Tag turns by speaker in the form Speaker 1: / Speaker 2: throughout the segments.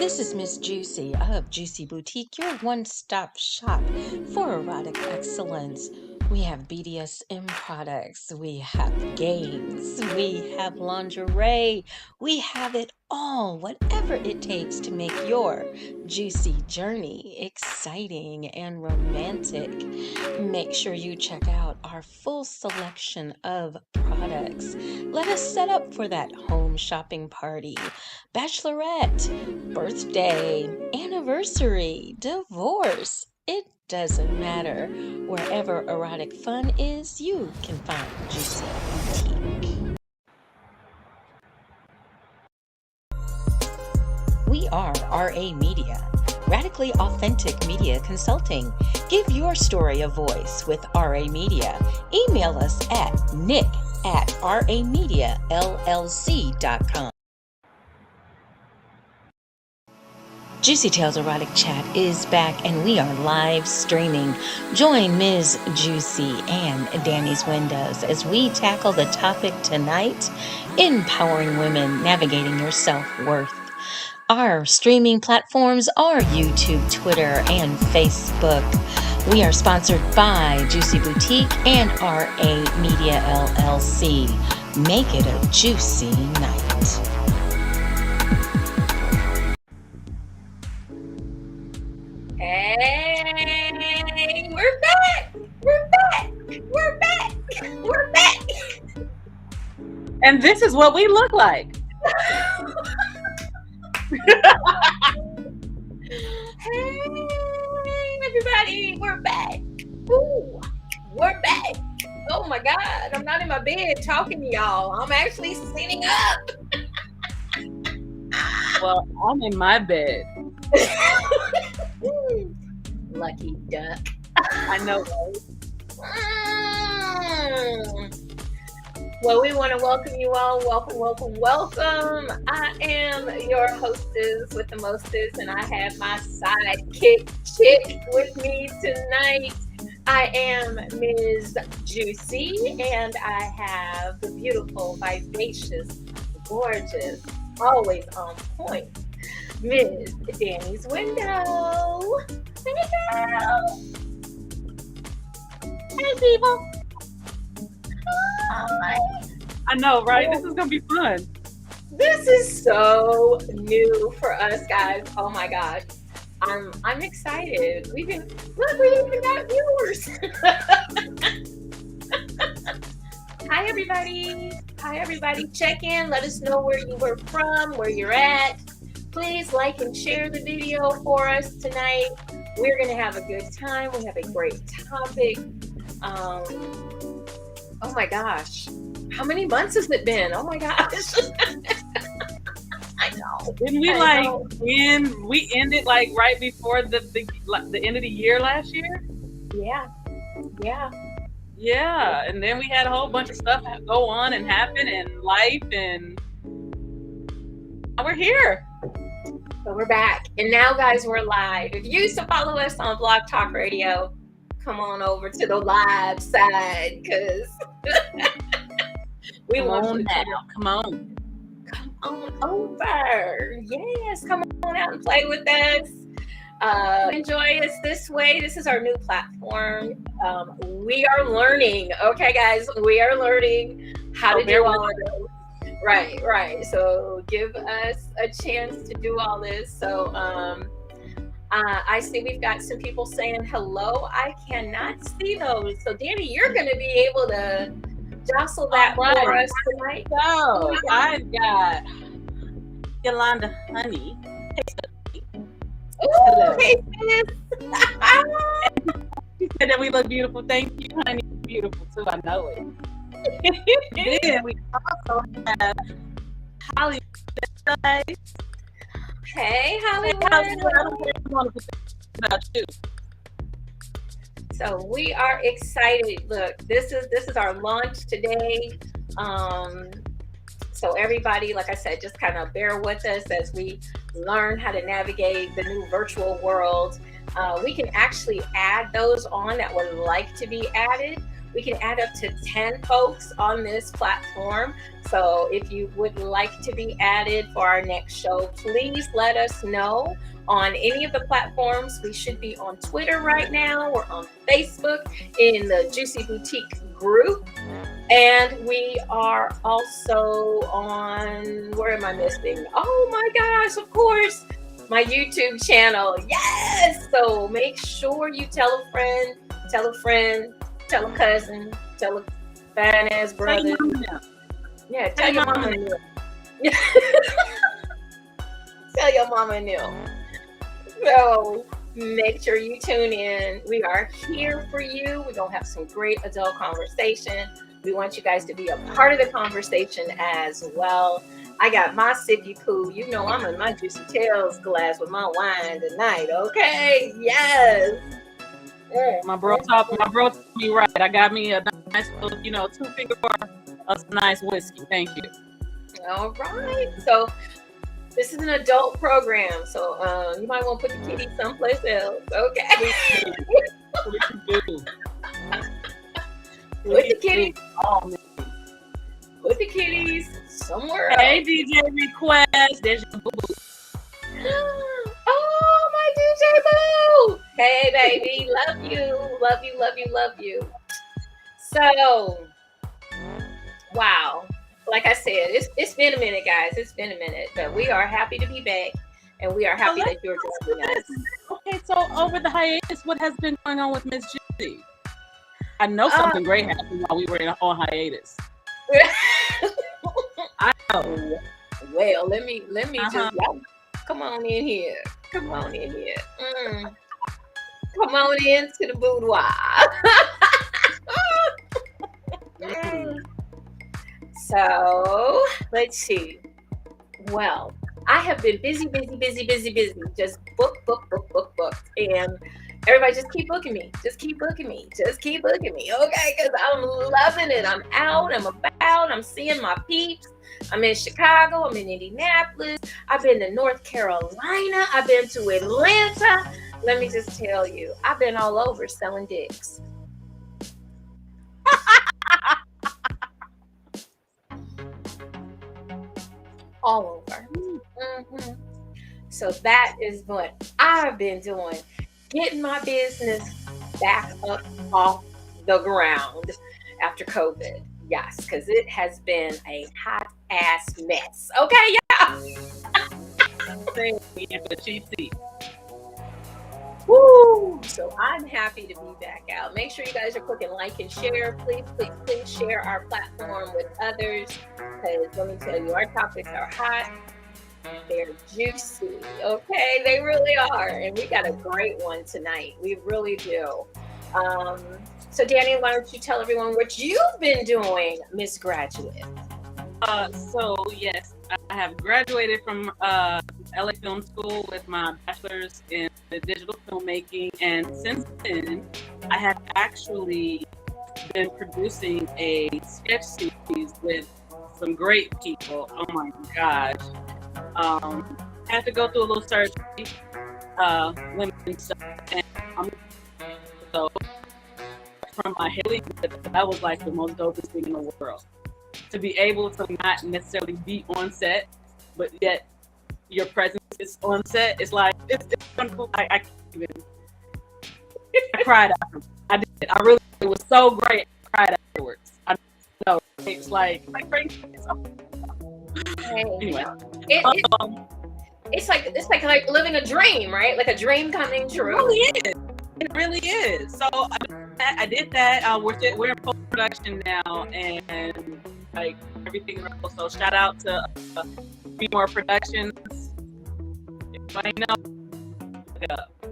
Speaker 1: This is Miss Juicy of Juicy Boutique, your one-stop shop for erotic excellence. We have BDSM products, we have games, we have lingerie, we have it all, whatever it takes to make your juicy journey exciting and romantic. Make sure you check out our full selection of products. Let us set up for that home shopping party, bachelorette, birthday, anniversary, divorce. It doesn't matter. Wherever erotic fun is, you can find Juicy Boutique. We are RA Media, radically authentic media consulting. Give your story a voice with RA Media. Email us at nick@ramediallc.com. Juicy Tales Erotic Chat is back and we are live streaming. Join Ms. Juicy and Danny's Windows as we tackle the topic tonight, empowering women navigating your self-worth. Our streaming platforms are YouTube, Twitter, and Facebook. We are sponsored by Juicy Boutique and RA Media LLC. Make it a juicy night.
Speaker 2: Hey, we're back. We're back. We're back. We're back.
Speaker 3: And this is what we look like.
Speaker 2: Hey, everybody, we're back. Ooh, we're back. Oh my God, I'm not in my bed talking to y'all. I'm actually sitting up.
Speaker 3: Well, I'm in my bed.
Speaker 2: Lucky duck.
Speaker 3: I know, right?
Speaker 2: Well, we want to welcome you all. Welcome, welcome, welcome. I am your hostess with the mostest, and I have my sidekick chick with me tonight. I am Ms. Juicy, and I have the beautiful, vivacious, gorgeous, always on point, Ms. Danny's Window. Hey, people. Hi.
Speaker 3: I know, right? This is gonna be fun.
Speaker 2: This is so new for us, guys. Oh my gosh. I'm excited. We even got viewers. Hi everybody. Check in. Let us know where you were from, where you're at. Please like and share the video for us tonight. We're gonna have a good time. We have a great topic. Oh my gosh. How many months has it been? Oh my gosh. I know.
Speaker 3: Didn't we we ended like right before the end of the year last year?
Speaker 2: Yeah.
Speaker 3: Yeah. And then we had a whole bunch of stuff go on and happen in life, and we're here.
Speaker 2: So we're back. And now, guys, we're live. If you used to follow us on Blog Talk Radio, come on over to the live side, because we want you to
Speaker 3: come on
Speaker 2: over. Yes, come on out and play with us. Enjoy us this way. This is our new platform. We are learning. Okay, guys, we are learning how to do all of this. Right. So give us a chance to do all this. So I see we've got some people saying hello. I cannot see those. So Danny, you're going to be able to jostle that for us tonight.
Speaker 3: So I've got Yolanda Honey.
Speaker 2: Ooh, hey sis.
Speaker 3: She said that we look beautiful. Thank you, honey. Beautiful too. I know it. Then we also have Hollywood.
Speaker 2: Hey, Hollywood.
Speaker 3: About you.
Speaker 2: So we are excited. Look, this is our launch today. So everybody, like I said, just kind of bear with us as we learn how to navigate the new virtual world. We can actually add those on that would like to be added. We can add up to 10 folks on this platform. So if you would like to be added for our next show, please let us know on any of the platforms. We should be on Twitter right now. We're on Facebook in the Juicy Boutique group. And we are also on, where am I missing? Oh my gosh, of course, my YouTube channel. Yes! So make sure you tell a friend, tell a friend, tell a cousin, tell a fine ass brother. Yeah, tell your mama Neil. Tell your mama Neil. So make sure you tune in. We are here for you. We're going to have some great adult conversation. We want you guys to be a part of the conversation as well. I got my sippy poo. You know I'm in my Juicy Tales glass with my wine tonight, okay? Yes.
Speaker 3: My bro taught me right. I got me a nice little, 2-finger bar of nice whiskey. Thank you.
Speaker 2: All right. So this is an adult program, so you might want to put the kitty someplace else, okay? Put the kitties.
Speaker 3: Oh, man.
Speaker 2: Put the kitties somewhere else.
Speaker 3: Hey, DJ Request. There's your boo.
Speaker 2: Oh, my DJ boo. Hey, baby. Love you. Love you, love you, love you. So, wow. Like I said, it's been a minute, guys. It's been a minute. But we are happy to be back. And we are happy that you're joining us.
Speaker 3: Okay, so over the hiatus, what has been going on with Miss Judy? I know something great happened while we were on hiatus.
Speaker 2: I know. Well, let me just come on in here. Come on in here. Come on into the boudoir. So let's see. Well, I have been busy. Just book. And everybody just keep booking me. Just keep booking me. Okay, because I'm loving it. I'm out. I'm about. I'm seeing my peeps. I'm in Chicago. I'm in Indianapolis. I've been to North Carolina. I've been to Atlanta. Let me just tell you, I've been all over selling dicks. All over. Mm-hmm. So that is what I've been doing. Getting my business back up off the ground after COVID. Yes, because it has been a hot ass mess. Okay, yeah. Woo! So I'm happy to be back out. Make sure you guys are clicking like and share. Please share our platform with others. Because let me tell you, our topics are hot. They're juicy. Okay, they really are. And we got a great one tonight. We really do. So Danny, why don't you tell everyone what you've been doing, Miss Graduate?
Speaker 3: So yes, I have graduated from LA Film School with my bachelor's in digital filmmaking, and since then, I have actually been producing a sketch series with some great people. Oh my gosh! Had to go through a little surgery, women stuff, and so from my healing, that was like the most dopest thing in the world. To be able to not necessarily be on set, but yet your presence is on set. It's like it's wonderful. I can't even. I cried after. I did. It was so great. I cried afterwards. I know it's like crazy.
Speaker 2: Anyway, it's like living a dream, right? Like a dream coming true.
Speaker 3: It really is. So I did that. We're in post production now, and like everything. So shout out to Be More Productions. If I know.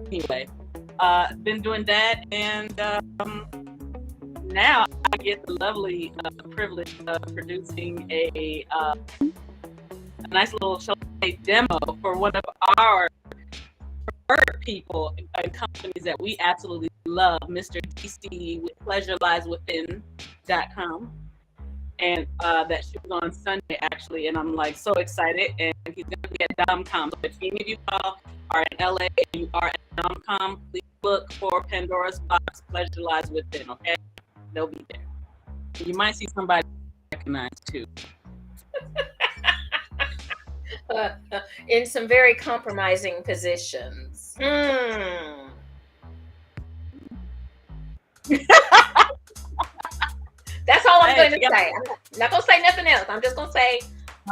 Speaker 3: Anyway, been doing that, and now I get the lovely privilege of producing a nice little show demo for one of our people and companies that we absolutely love, Mr. DC with PleasureLiesWithin.com. And that shoot on Sunday actually, and I'm like so excited. And he's gonna be at DomCom. So if any of you all are in LA and you are at DomCom, please look for Pandora's Box, Pleasure Lies Within. Okay. they'll be there. You might see somebody recognized too.
Speaker 2: In some very compromising positions. That's all I'm going to say. I'm not going to say nothing else. I'm just going to say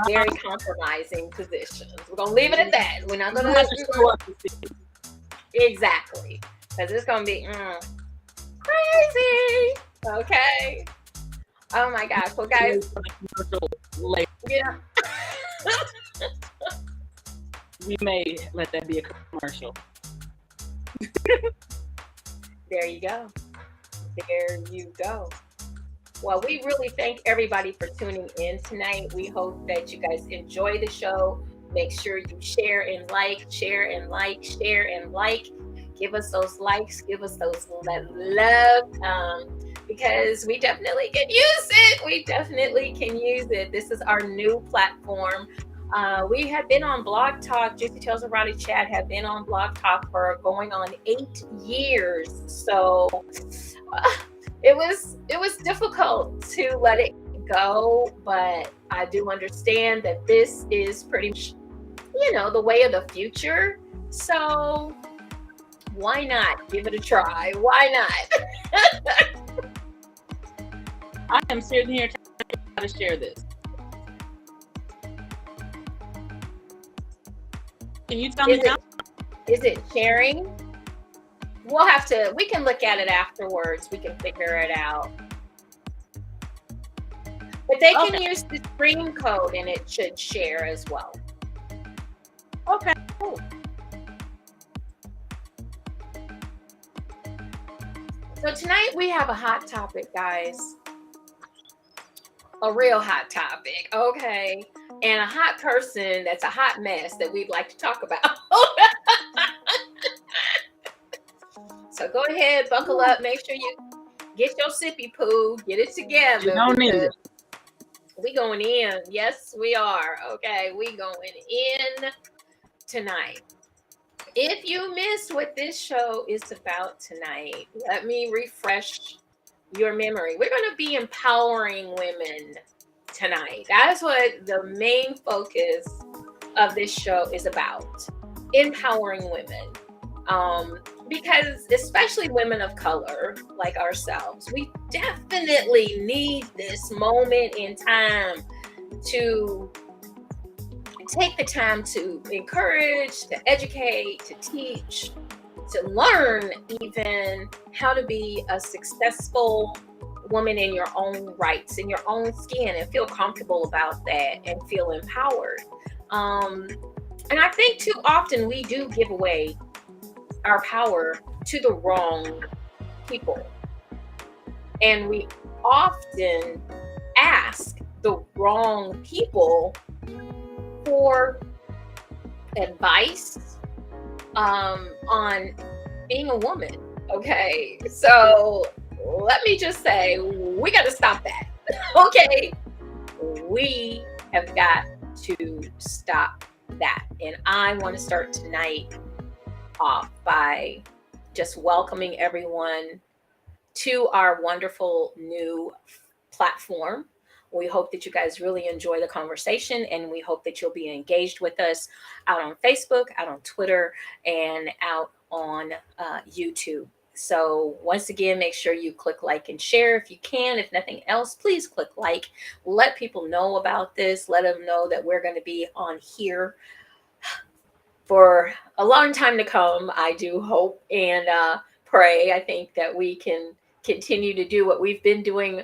Speaker 2: very compromising positions. We're going to leave it at that. We're not going to show up. Exactly. Because it's going to be crazy. Okay. Oh my gosh. Well, guys. Yeah.
Speaker 3: We may let that be a commercial.
Speaker 2: There you go. There you go. Well, we really thank everybody for tuning in tonight. We hope that you guys enjoy the show. Make sure you share and like, share and like, share and like. Give us those likes, give us those love, because we definitely can use it. We definitely can use it. This is our new platform. We have been on Blog Talk. Juicy Tales of Rowdy Chat have been on Blog Talk for going on 8 years. So it was difficult to let it go, but I do understand that this is pretty much, the way of the future. So why not give it a try? Why not?
Speaker 3: I am sitting here trying to share this. Can you tell me now?
Speaker 2: Is it sharing? We can look at it afterwards. We can figure it out. But they can use the stream code and it should share as well.
Speaker 3: Okay, cool.
Speaker 2: So tonight we have a hot topic, guys. A real hot topic, okay? And a hot person that's a hot mess that we'd like to talk about. So go ahead, buckle up, make sure you get your sippy poo, get it together.
Speaker 3: You don't need it.
Speaker 2: We going in. Yes, we are. Okay, we going in tonight. If you missed what this show is about tonight, let me refresh your memory. We're going to be empowering women tonight. That's what the main focus of this show is about. Empowering women. Because especially women of color like ourselves, we definitely need this moment in time to take the time to encourage, to educate, to teach, to learn even how to be a successful woman in your own rights, in your own skin, and feel comfortable about that and feel empowered. And I think too often we do give away our power to the wrong people. And we often ask the wrong people for advice on being a woman. Okay, so let me just say, we got to stop that. Okay, we have got to stop that. And I want to start tonight off by just welcoming everyone to our wonderful new platform. We hope that you guys really enjoy the conversation, and we hope that you'll be engaged with us out on Facebook, out on Twitter, and out on YouTube. So once again, make sure you click like and share if you can. If nothing else, please click like. Let people know about this. Let them know that we're going to be on here for a long time to come. I do hope and pray. I think that we can continue to do what we've been doing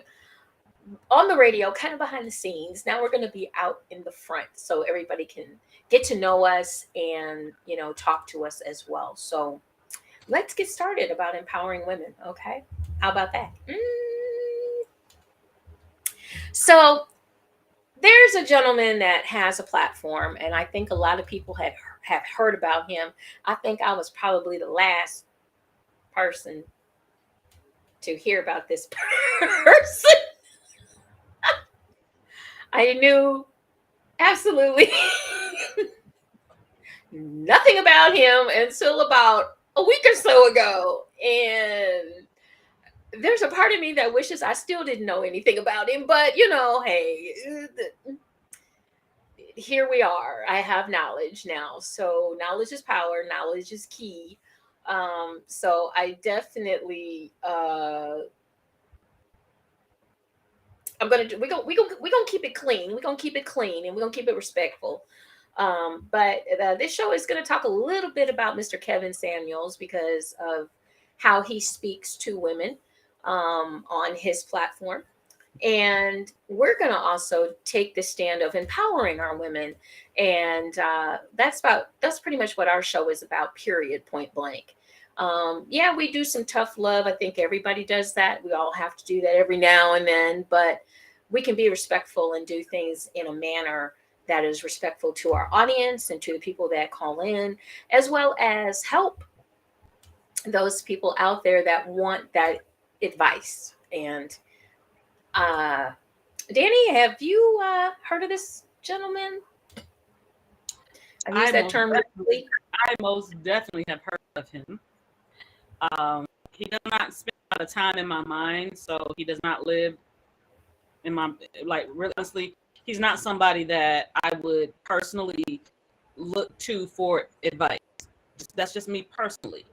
Speaker 2: on the radio, kind of behind the scenes. Now we're going to be out in the front so everybody can get to know us and, talk to us as well. So let's get started about empowering women. Okay. How about that? So there's a gentleman that has a platform, and I think a lot of people have heard about him. I think I was probably the last person to hear about this person. I knew absolutely nothing about him until about a week or so ago. And there's a part of me that wishes I still didn't know anything about him, but hey, here we are. I have knowledge now. So knowledge is power, knowledge is key. So I definitely we're gonna keep it clean. We're gonna keep it clean and we're gonna keep it respectful. But this show is gonna talk a little bit about Mr. Kevin Samuels because of how he speaks to women on his platform. And we're going to also take the stand of empowering our women. And that's pretty much what our show is about, period, point blank. Yeah, we do some tough love. I think everybody does that. We all have to do that every now and then, but we can be respectful and do things in a manner that is respectful to our audience and to the people that call in, as well as help those people out there that want that advice. And Danny, have you heard of this gentleman? I've used that term.
Speaker 3: I most definitely have heard of him. He does not spend a lot of time in my mind, so he does not live in my, like, really honestly, he's not somebody that I would personally look to for advice. That's just me personally.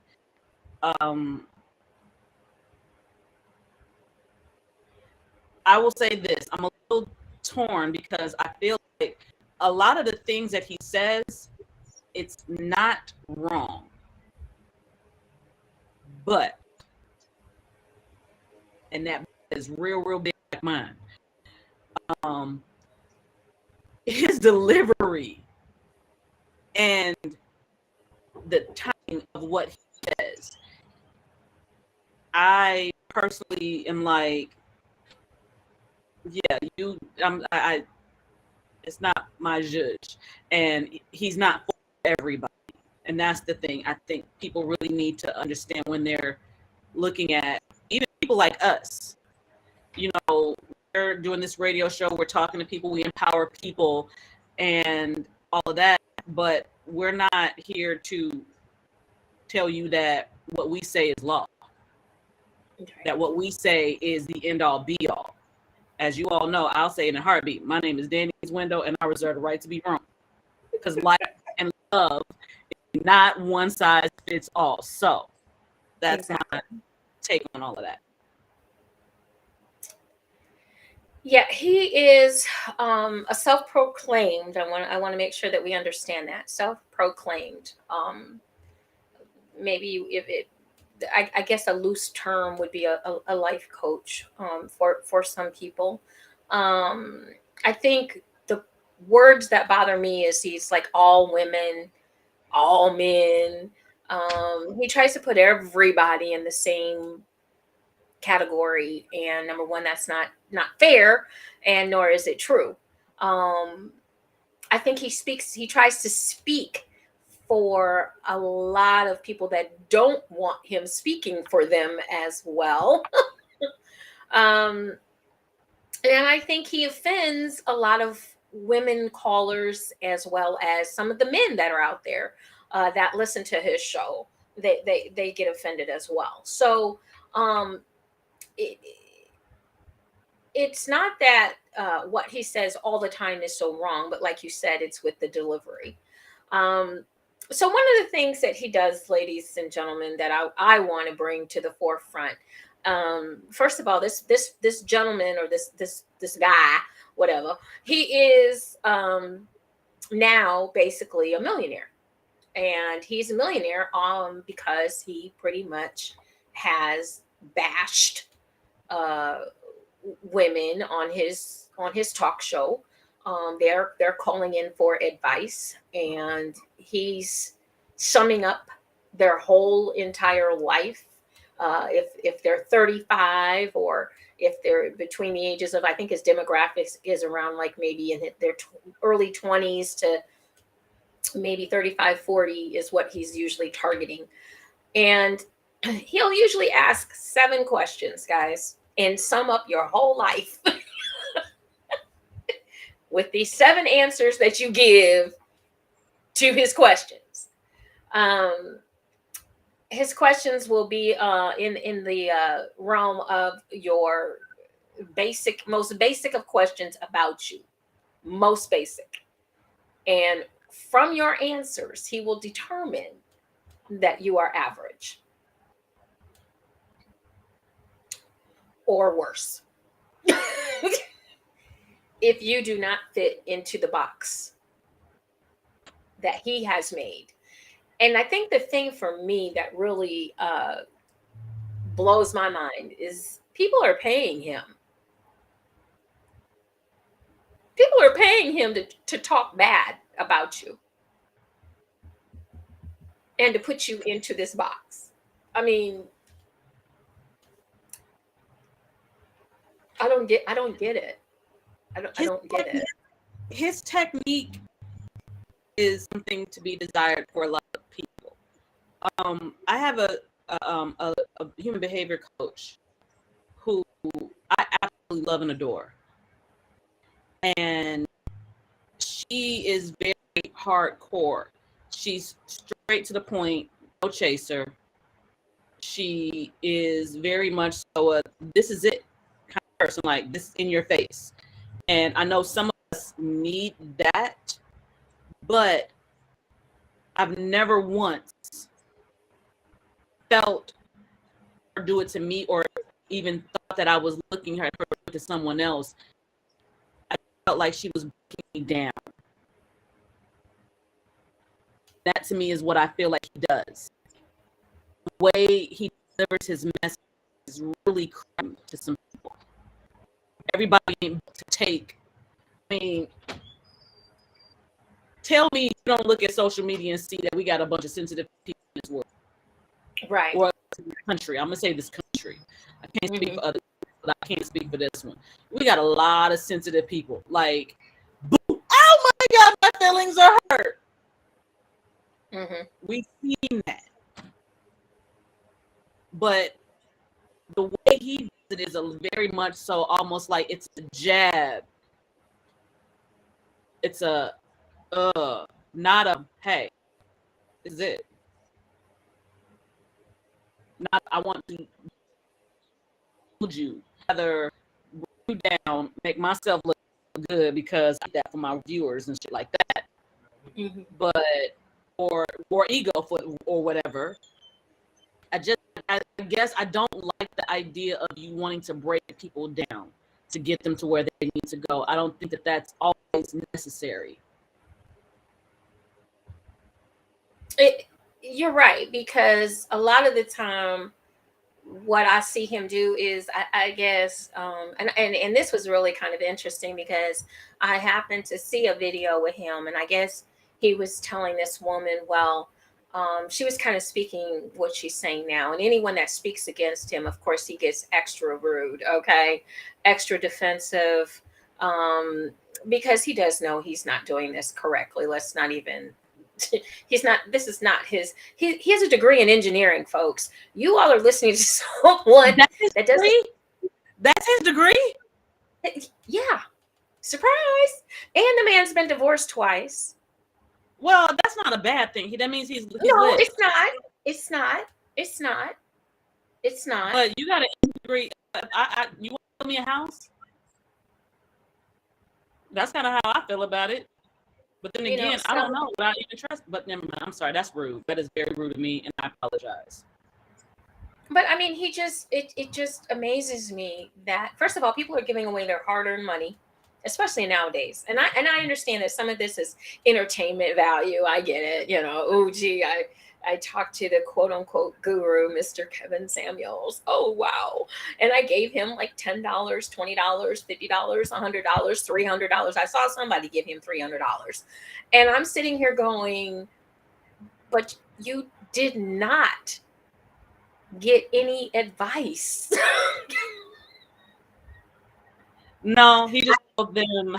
Speaker 3: I will say this, I'm a little torn because I feel like a lot of the things that he says, it's not wrong. But, and that is real big like mine. His delivery and the timing of what he says, I personally am like, yeah, I it's not my judge, and he's not for everybody. And that's the thing. I think people really need to understand when they're looking at even people like us. We're doing this radio show, we're talking to people, we empower people and all of that, but we're not here to tell you that what we say is law. Okay. That what we say is the end all be all. As you all know, I'll say in a heartbeat, my name is Danny's Window and I reserve the right to be wrong. Because life and love is not one size fits all. So that's my take on all of that.
Speaker 2: Yeah, he is a self-proclaimed. I want to make sure that we understand that self-proclaimed. Maybe if it, I guess a loose term would be a life coach for some people. I think the words that bother me is he's like all women, all men. He tries to put everybody in the same category, and number one, that's not fair, and nor is it true. I think he tries to speak for a lot of people that don't want him speaking for them as well. And I think he offends a lot of women callers as well as some of the men that are out there that listen to his show. They get offended as well. So it's not that what he says all the time is so wrong, but like you said, it's with the delivery. So one of the things that he does, ladies and gentlemen, that I want to bring to the forefront. First of all, this gentleman or this guy, whatever, he is now basically a millionaire, and he's a millionaire because he pretty much has bashed women on his talk show. They're calling in for advice, and he's summing up their whole entire life. If they're 35 or if they're between the ages of, I think his demographics is around like maybe in their early 20s to maybe 35, 40 is what he's usually targeting. And he'll usually ask 7 questions, guys, and sum up your whole life with these 7 answers that you give to his questions. his questions will be in the realm of your most basic of questions about you, most basic. And from your answers, he will determine that you are average or worse if you do not fit into the box that he has made. And I think the thing for me that really blows my mind is people are paying him. People are paying him to talk bad about you and to put you into this box. I mean, I don't get it. I don't get it.
Speaker 3: His technique is something to be desired for a lot of people. I have a human behavior coach who I absolutely love and adore, and she is very hardcore. She's straight to the point, no chaser. She is very much so a this is it kind of person, like this in your face. And I know some of us need that, but I've never once felt her do it to me or even thought that I was looking her to someone else. I felt like she was breaking me down. That to me is what I feel like he does. The way he delivers his message is really crude to some people. Everybody to take. I mean, tell me you don't look at social media and see that we got a bunch of sensitive people in this world.
Speaker 2: Right.
Speaker 3: Or this country. I'm gonna say this country. I can't speak for other people, but I can't speak for this one. We got a lot of sensitive people. Like, boom, oh my God, my feelings are hurt. We've seen that. But the way he does it is a very much so almost like it's a jab. It's a not a hey, this is it. Not I want to hold you, rather you down, make myself look good because I did that for my viewers and shit like that. But or ego for or whatever. I guess I don't like the idea of you wanting to break people down to get them to where they need to go. I don't think that that's always necessary.
Speaker 2: You're right, because a lot of the time what I see him do is I guess and this was really kind of interesting because I happened to see a video with him, and I guess he was telling this woman, well, she was kind of speaking what she's saying now, and anyone that speaks against him, of course, he gets extra rude, okay, extra defensive, because he does know he's not doing this correctly. Let's not even he's not this is not his he has a degree in engineering, folks. You all are listening to someone that doesn't.
Speaker 3: That's his degree.
Speaker 2: Yeah, surprise. And the man's been divorced twice.
Speaker 3: Well, that's not a bad thing. That means he's
Speaker 2: no
Speaker 3: lit.
Speaker 2: it's not it's not.
Speaker 3: But you got an degree. You want to sell me a house? That's kind of how I feel about it. But then again, I don't know. I even trust. But never mind. I'm sorry. That's rude. That is very rude of me, and I apologize.
Speaker 2: But I mean, it just amazes me that, first of all, people are giving away their hard-earned money, especially nowadays. And I understand that some of this is entertainment value. I get it. Oh gee, I talked to the quote unquote guru, Mr. Kevin Samuels. Oh, wow. And I gave him like $10, $20, $50, $100, $300. I saw somebody give him $300. And I'm sitting here going, but you did not get any advice.
Speaker 3: No, he just told them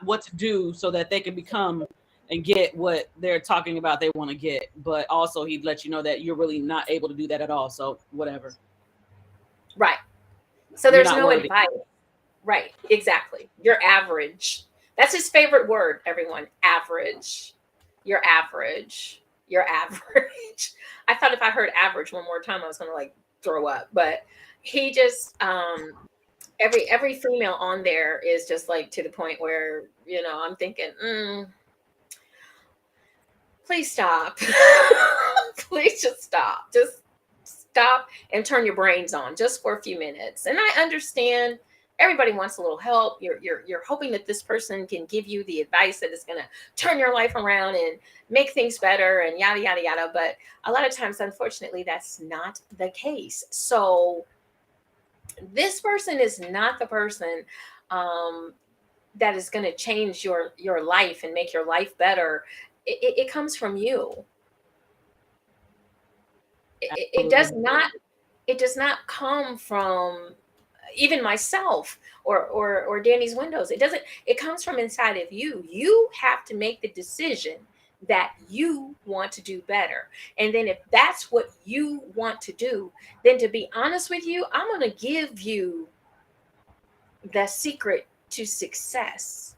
Speaker 3: what to do so that they can become and get what they're talking about they want to get. But also he'd let you know that you're really not able to do that at all. So whatever.
Speaker 2: Right. So there's no advice. Right. Exactly. You're average. That's his favorite word, everyone. Average. You're average. your average. I thought if I heard average one more time, I was gonna like throw up. But he just every female on there is just like to the point where, you know, I'm thinking, please stop. Please just stop. Just stop and turn your brains on just for a few minutes. And I understand everybody wants a little help. You're hoping that this person can give you the advice that is going to turn your life around and make things better and yada yada yada. But a lot of times, unfortunately, that's not the case. So this person is not the person that is going to change your life and make your life better. It comes from you. It does not. It does not come from even myself or Danny's windows. It doesn't. It comes from inside of you. You have to make the decision that you want to do better. And then if that's what you want to do, then to be honest with you, I'm going to give you the secret to success.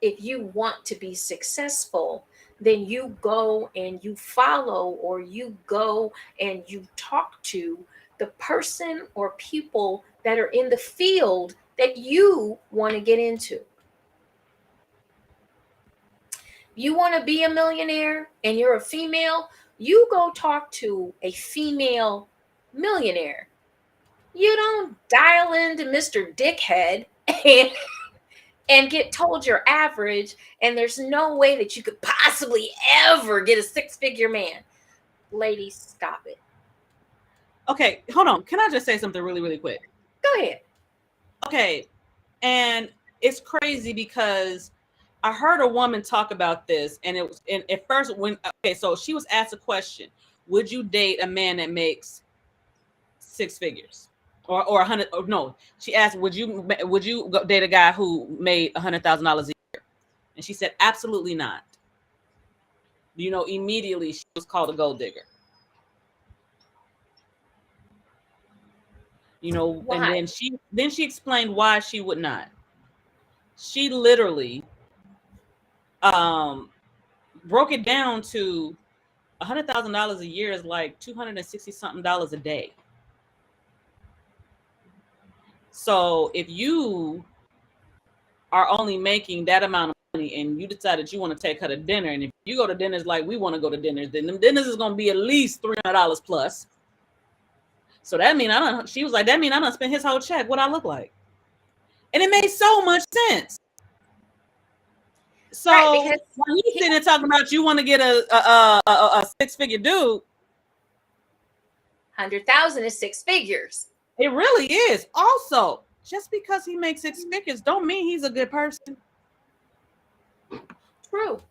Speaker 2: If you want to be successful, then you go and you follow, or you go and you talk to the person or people that are in the field that you want to get into. You want to be a millionaire and you're a female, you go talk to a female millionaire. You don't dial into Mr. Dickhead and get told you're average and there's no way that you could possibly ever get a six-figure man. Ladies, stop it.
Speaker 3: Okay, hold on. Can I just say something really, really quick?
Speaker 2: Go ahead.
Speaker 3: Okay, and it's crazy because I heard a woman talk about this, and it was at first so she was asked a question: would you date a man that makes six figures or 100? Or no, she asked, would you date a guy who made $100,000 a year? And she said, absolutely not. You know, immediately she was called a gold digger. You know, why? And then she explained why she would not. She literally broke it down to $100,000 a year is like $260 something a day. So if you are only making that amount of money and you decide that you want to take her to dinner, and if you go to dinners like we want to go to dinners, then them dinners is going to be at least $300 plus. So that means she was like, that means I don't spend his whole check. What I look like. And it made so much sense. So right, when you sitting there talking about you want to get a six-figure dude,
Speaker 2: 100,000 is six figures.
Speaker 3: It really is. Also, just because he makes six figures don't mean he's a good person.
Speaker 2: True.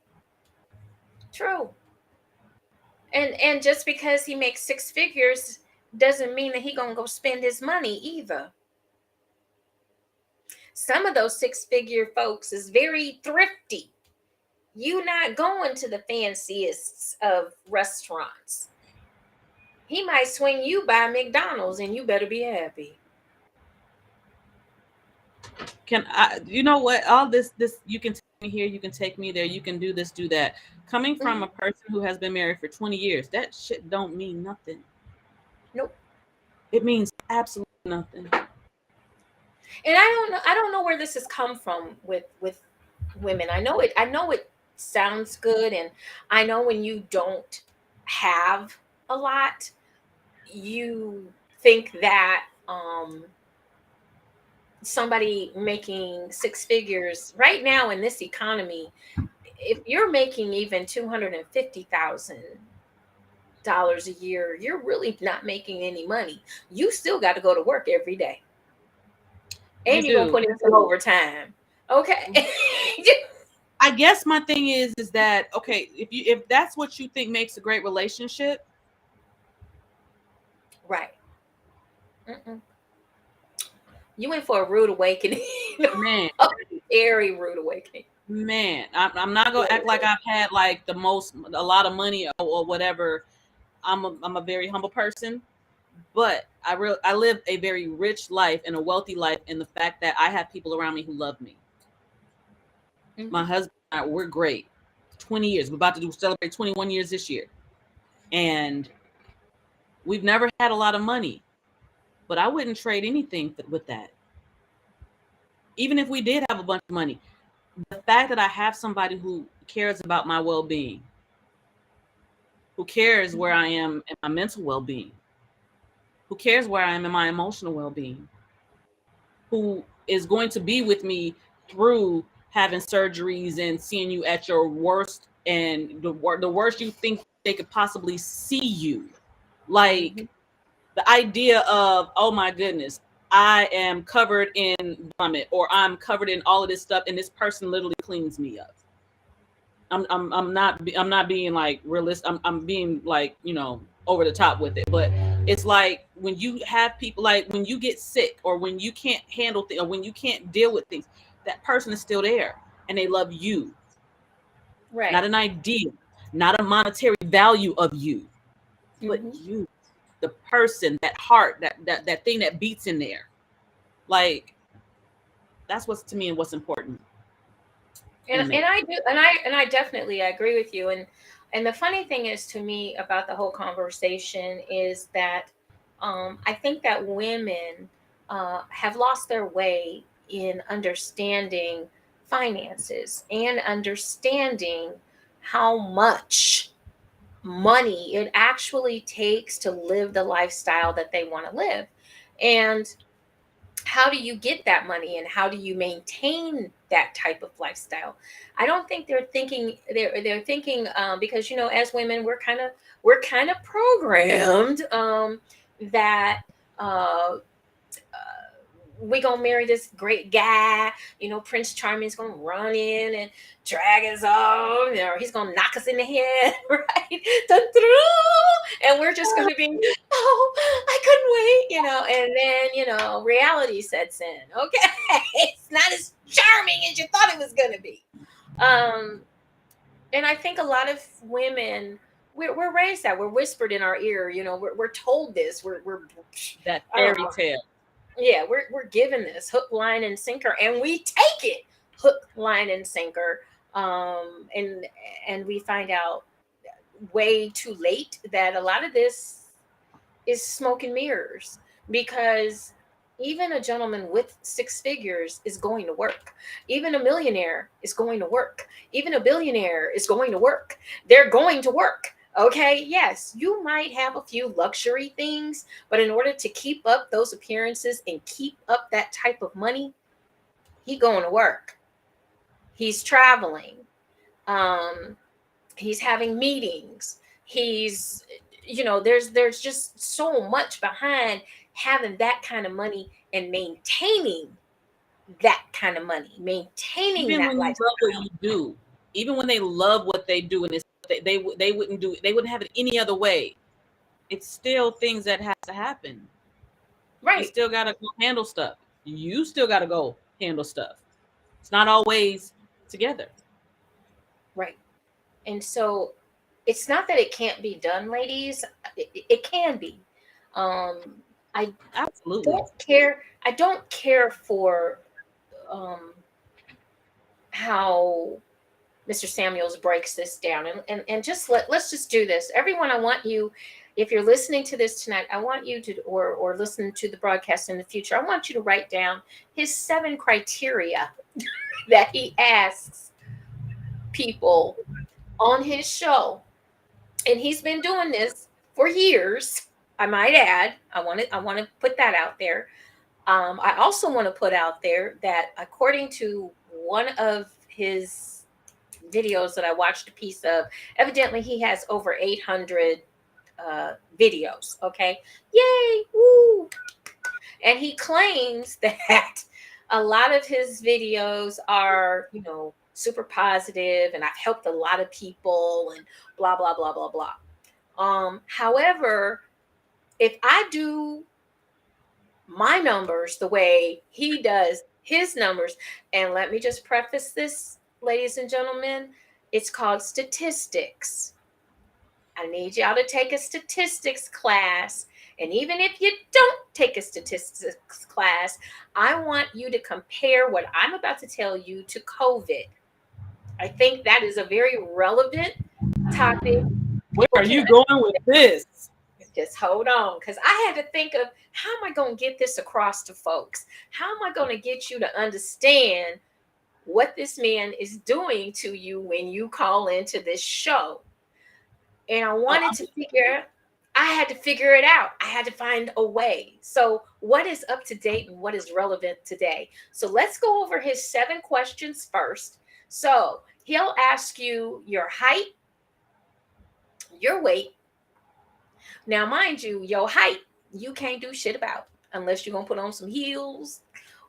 Speaker 2: And just because he makes six figures doesn't mean that he gonna go spend his money either. Some of those six-figure folks is very thrifty. You not going to the fanciest of restaurants. He might swing you by McDonald's and you better be happy.
Speaker 3: You know what? All this, you can take me here, you can take me there, you can do this, do that. Coming from a person who has been married for 20 years, that shit don't mean nothing.
Speaker 2: Nope.
Speaker 3: It means absolutely nothing.
Speaker 2: And I don't know where this has come from with women. I know it sounds good, and I know when you don't have a lot, you think that somebody making six figures right now in this economy, if you're making even $250,000 a year, you're really not making any money. You still got to go to work every day. And you're gonna put in some overtime. Okay.
Speaker 3: I guess my thing is that, okay, if that's what you think makes a great relationship,
Speaker 2: right? You went for a rude awakening,
Speaker 3: man.
Speaker 2: A very rude awakening,
Speaker 3: man. I'm not gonna act like I've had like a lot of money or whatever. I'm a very humble person, but I live a very rich life and a wealthy life in the fact that I have people around me who love me. My husband and I, we're great. 20 years. We're about to celebrate 21 years this year. And we've never had a lot of money, but I wouldn't trade anything with that. Even if we did have a bunch of money, the fact that I have somebody who cares about my well-being, who cares where I am in my mental well-being, who cares where I am in my emotional well-being, who is going to be with me through having surgeries and seeing you at your worst and the worst you think they could possibly see you.
Speaker 2: Mm-hmm.
Speaker 3: Like the idea of, oh my goodness, I am covered in vomit or I'm covered in all of this stuff and this person literally cleans me up. I'm not being like realistic. I'm being like, over the top with it. But it's like when you have people, like when you get sick or when you can't handle things or when you can't deal with things, that person is still there and they love you, not
Speaker 2: Right.
Speaker 3: an idea, not a monetary value of you, but
Speaker 2: Mm-hmm.
Speaker 3: you, the person, that heart, that thing that beats in there. Like that's what's to me and what's important in a
Speaker 2: And
Speaker 3: marriage.
Speaker 2: I do, and I definitely agree with you. And the funny thing is to me about the whole conversation is that I think that women have lost their way in understanding finances and understanding how much money it actually takes to live the lifestyle that they want to live. And how do you get that money and how do you maintain that type of lifestyle? I don't think they're thinking because as women we're kind of programmed that uh, we gonna marry this great guy. Prince Charming's gonna run in and drag us off, he's gonna knock us in the head, right? Dun, dun, dun, and we're just gonna be, oh, I couldn't wait, and then reality sets in. Okay, it's not as charming as you thought it was gonna be. um and I think a lot of women, we're raised that, we're whispered in our ear, we're told this, we're
Speaker 3: That
Speaker 2: I don't
Speaker 3: fairy
Speaker 2: know.
Speaker 3: tale.
Speaker 2: Yeah, we're given this hook, line, and sinker, and we take it hook, line, and sinker. And we find out way too late that a lot of this is smoke and mirrors, because even a gentleman with six figures is going to work. Even a millionaire is going to work. Even a billionaire is going to work. They're going to work. Okay, yes, you might have a few luxury things, but in order to keep up those appearances and keep up that type of money, he going to work. He's traveling. Um, he's having meetings. There's just so much behind having that kind of money and maintaining that kind of money, maintaining
Speaker 3: Even
Speaker 2: that
Speaker 3: when you love what
Speaker 2: lifestyle.
Speaker 3: you do, even when they love what they do, and they wouldn't do it, they wouldn't have it any other way. It's still things that has to happen. He
Speaker 2: Right.
Speaker 3: still got to go handle stuff. You still got to go handle stuff. It's not always together.
Speaker 2: Right. And so it's not that it can't be done, ladies. It can be. I
Speaker 3: Absolutely.
Speaker 2: don't care for um, how Mr. Samuels breaks this down, and just let's just do this. Everyone, I want you, if you're listening to this tonight, I want you to, or listen to the broadcast in the future, I want you to write down his 7 criteria that he asks people on his show. And he's been doing this for years, I might add. I want to put that out there. I also want to put out there that according to one of his videos that I watched a piece of, evidently he has over 800 videos. Okay, yay, woo! And he claims that a lot of his videos are, super positive, and I've helped a lot of people, and blah blah blah blah blah. However, if I do my numbers the way he does his numbers, and let me just preface this, ladies and gentlemen, it's called statistics. I need y'all to take a statistics class. And even if you don't take a statistics class, I want you to compare what I'm about to tell you to COVID. I think that is a very relevant topic
Speaker 3: Where are you going with this?
Speaker 2: Just hold on, because I had to think of how am I going to get this across to folks? How am I going to get you to understand what this man is doing to you when you call into this show? And I wanted to figure, I had to figure it out. I had to find a way. So, what is up to date and what is relevant today? So, let's go over his 7 questions first. So, he'll ask you your height, your weight. Now, mind you, your height, you can't do shit about unless you're going to put on some heels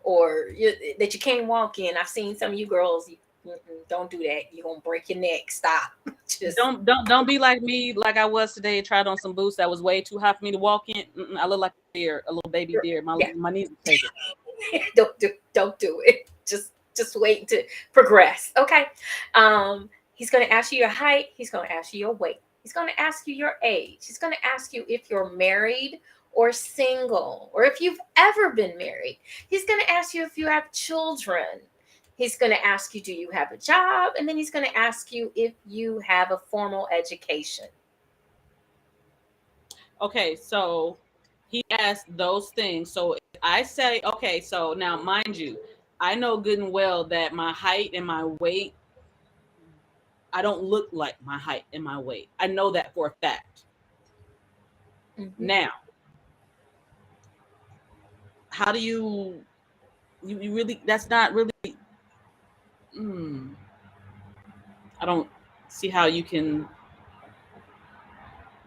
Speaker 2: or that you can't walk in. I've seen some of you girls, don't do that. You're going to break your neck. Stop.
Speaker 3: Just don't be like me, like I was today. Tried on some boots that was way too high for me to walk in. I look like a deer, a little baby deer. My knees will take
Speaker 2: it. don't do it. Just wait to progress. Okay. He's going to ask you your height. He's going to ask you your weight. He's going to ask you your age. He's going to ask you if you're married or single, or if you've ever been married. He's going to ask you if you have children. He's going to ask you, do you have a job? And then he's going to ask you if you have a formal education.
Speaker 3: Okay, so he asked those things. So if I say, okay, so now mind you, I know good and well that my height and my weight, I don't look like my height and my weight. I know that for a fact. Mm-hmm. Now, how do you really, that's not really, I don't see how you can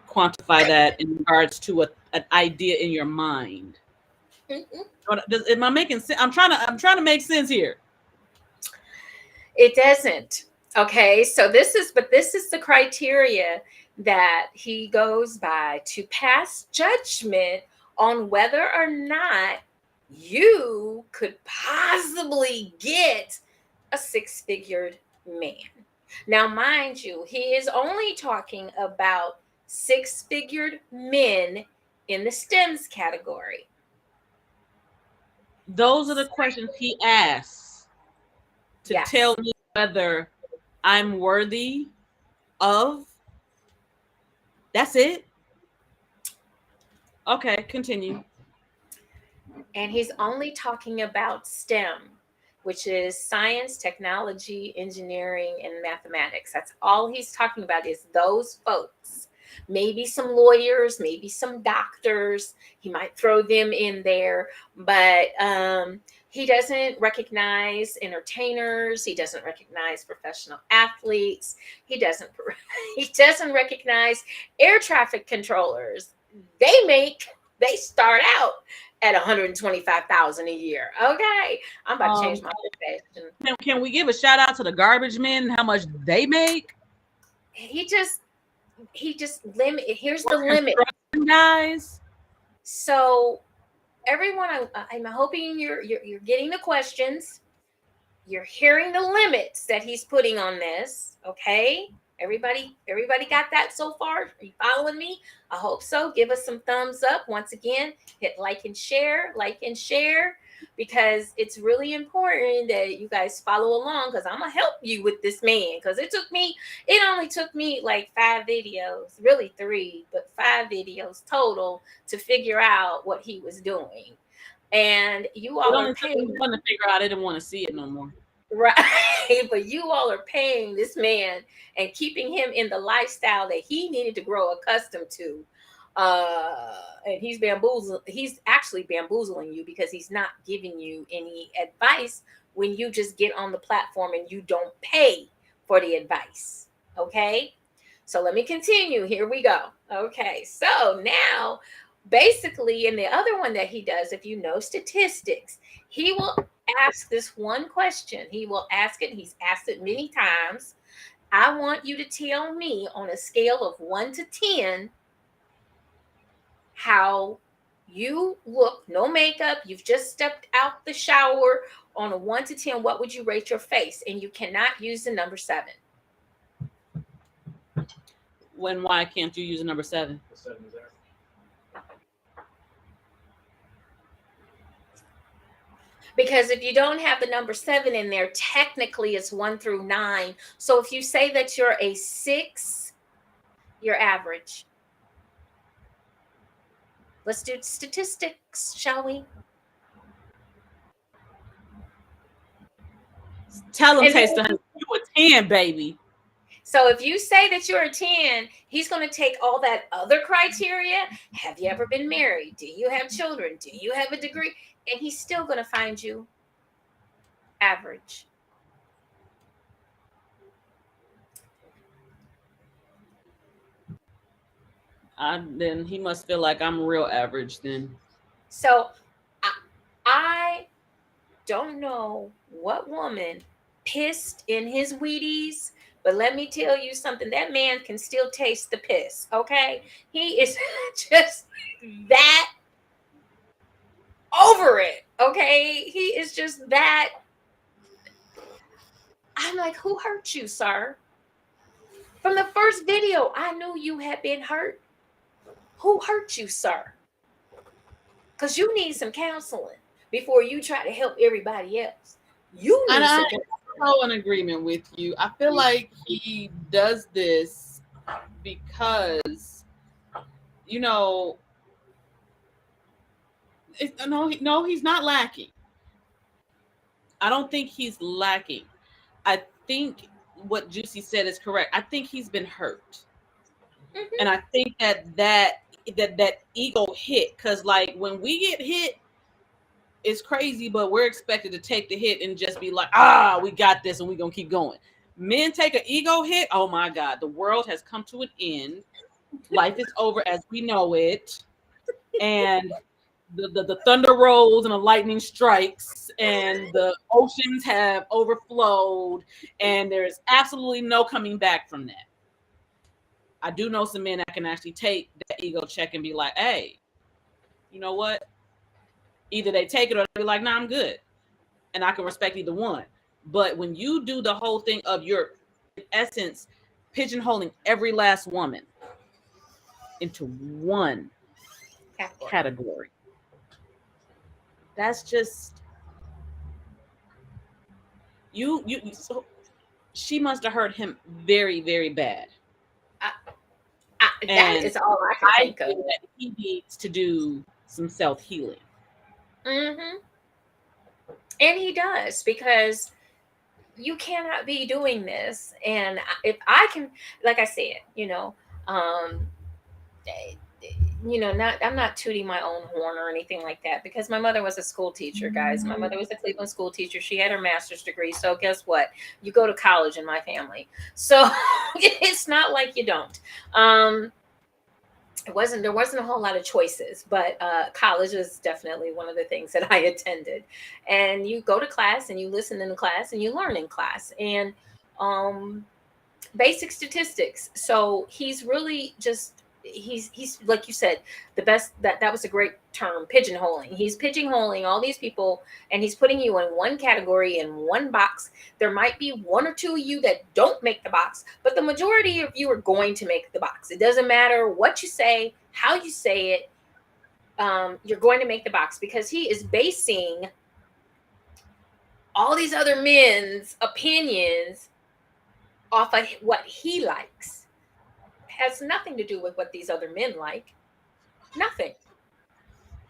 Speaker 3: quantify that in regards to an idea in your mind. Mm-hmm. Am I making sense? I'm trying to make sense here.
Speaker 2: It doesn't. Okay, so this is the criteria that he goes by to pass judgment on whether or not you could possibly get a 6-figured man. Now, mind you, he is only talking about 6-figured men in the STEMs category.
Speaker 3: Those are the questions he asks to tell me whether I'm worthy of. That's it. Okay, continue.
Speaker 2: And he's only talking about STEM, which is science, technology, engineering, and mathematics. That's all he's talking about is those folks. Maybe some lawyers, maybe some doctors. He might throw them in there, but he doesn't recognize entertainers. He doesn't recognize professional athletes. He doesn't recognize air traffic controllers. They start out at $125,000 a year. Okay, I'm about to change my profession.
Speaker 3: Can we give a shout out to the garbage men? How much they make?
Speaker 2: He just limit. Here's the limit,
Speaker 3: guys.
Speaker 2: So everyone, I'm hoping you're getting the questions. You're hearing the limits that he's putting on this. Okay. Everybody got that so far? Are you following me? I hope so. Give us some thumbs up. Once again, hit like and share, because it's really important that you guys follow along, because I'm going to help you with this man, because it only took me like 5 videos, really 3, but 5 videos total to figure out what he was doing. And you all are paying.
Speaker 3: To figure out, I didn't want to see it no more.
Speaker 2: Right, but you all are paying this man and keeping him in the lifestyle that he needed to grow accustomed to. And he's actually bamboozling you, because he's not giving you any advice when you just get on the platform and you don't pay for the advice. Okay, so let me continue. Here we go. Okay, so now basically in the other one that he does, if you know statistics, he will ask this one question. He will ask it. He's asked it many times. I want you to tell me on a scale of 1 to 10 how you look, no makeup, you've just stepped out the shower. On a 1 to 10, what would you rate your face? And you cannot use the number 7.
Speaker 3: Why can't you use the number 7?
Speaker 4: The 7 is there.
Speaker 2: Because if you don't have the number 7 in there, technically it's 1 through 9. So if you say that you're a 6, You're average. Let's do statistics, shall we?
Speaker 3: Tell him
Speaker 2: And then,
Speaker 3: taste the honey. You a 10, baby.
Speaker 2: so if you say that you're a 10, he's going to take all that other criteria. Have you ever been married? Do you have children? Do you have a degree? And he's still going to find you average.
Speaker 3: Then he must feel like I'm real average then.
Speaker 2: So I don't know what woman pissed in his Wheaties, but let me tell you something. That man can still taste the piss, okay? He is just that over it, okay? He is just that. I'm like, who hurt you, sir? From the first video, I knew you had been hurt. Who hurt you, sir? Because you need some counseling before you try to help everybody else. You
Speaker 3: And
Speaker 2: need some
Speaker 3: I'm
Speaker 2: counseling.
Speaker 3: so in agreement with you. I feel like he does this because, you know, no, he's not lacking. I don't think he's lacking. I think what Juicy said is correct. I think he's been hurt,
Speaker 2: Mhm.
Speaker 3: and I think that ego hit, because like when we get hit, it's crazy, but we're expected to take the hit and just be like, we got this, and we're gonna keep going. Men take an ego hit. Oh my God, the world has come to an end. Life is over as we know it, and the thunder rolls and the lightning strikes and the oceans have overflowed and there's absolutely no coming back from that. I do know some men that can actually take that ego check and be like, hey, you know what? Either they take it or they be like, nah, I'm good. And I can respect either one. But when you do the whole thing of your, in essence, pigeonholing every last woman into one category, that's just you so she must have hurt him very, very bad.
Speaker 2: I, that
Speaker 3: And
Speaker 2: is all I can
Speaker 3: I
Speaker 2: think of.
Speaker 3: feel that he needs to do some self healing.
Speaker 2: Hmm. And he does, because you cannot be doing this. And if I can, like I said, eh, not, I'm not tooting my own horn or anything like that, because my mother was a school teacher, guys. My mother was a Cleveland school teacher. She had her master's degree. So guess what? You go to college in my family. So it's not like you don't. There wasn't a whole lot of choices, but college is definitely one of the things that I attended. And you go to class and you listen in the class and you learn in class, and um, basic statistics. So he's really just, he's like you said, the best. That was a great term, pigeonholing. He's pigeonholing all these people, and he's putting you in one category, in one box. There might be one or two of you that don't make the box, but the majority of you are going to make the box. It doesn't matter what you say, how you say it. You're going to make the box, because he is basing all these other men's opinions off of what he likes. Has nothing to do with what these other men like. Nothing.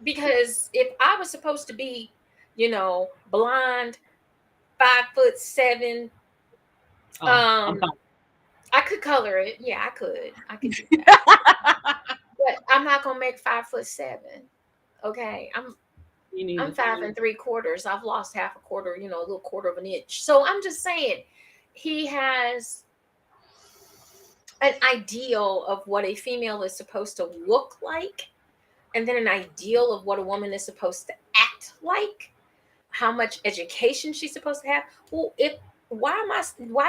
Speaker 2: Because if I was supposed to be, blonde, 5'7",
Speaker 3: I'm fine.
Speaker 2: I could color it. Yeah, I could. I could do that. But I'm not gonna make 5'7". Okay.
Speaker 3: You
Speaker 2: I'm
Speaker 3: need
Speaker 2: 5 3/4. I've lost half a quarter, a little quarter of an inch. So I'm just saying, he has an ideal of what a female is supposed to look like, and then an ideal of what a woman is supposed to act like, how much education she's supposed to have. Well, if why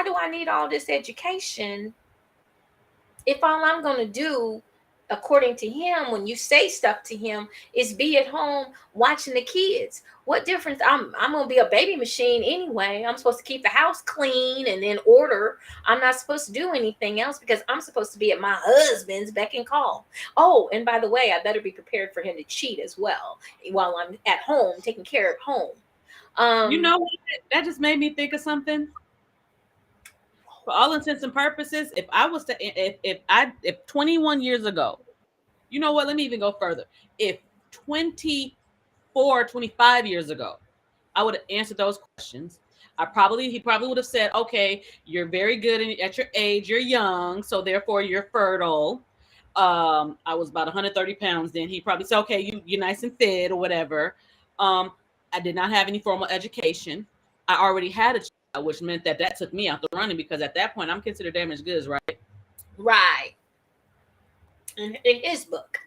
Speaker 2: do I need all this education if all I'm going to do, according to him, when you say stuff to him, is be at home watching the kids? What difference? I'm going to be a baby machine anyway. I'm supposed to keep the house clean and in order. I'm not supposed to do anything else, because I'm supposed to be at my husband's beck and call. Oh, and by the way, I better be prepared for him to cheat as well while I'm at home taking care of home.
Speaker 3: You know what? That just made me think of something. For all intents and purposes, if I was to, if 21 years ago, you know what? Let me even go further. If 24, 25 years ago, I would have answered those questions. He probably would have said, okay, you're very good at your age, you're young, so therefore you're fertile. I was about 130 pounds then. He probably said, okay, you're nice and fit or whatever. I did not have any formal education. I already had a child, which meant that took me out the running because at that point I'm considered damaged goods, right?
Speaker 2: Right. In his book.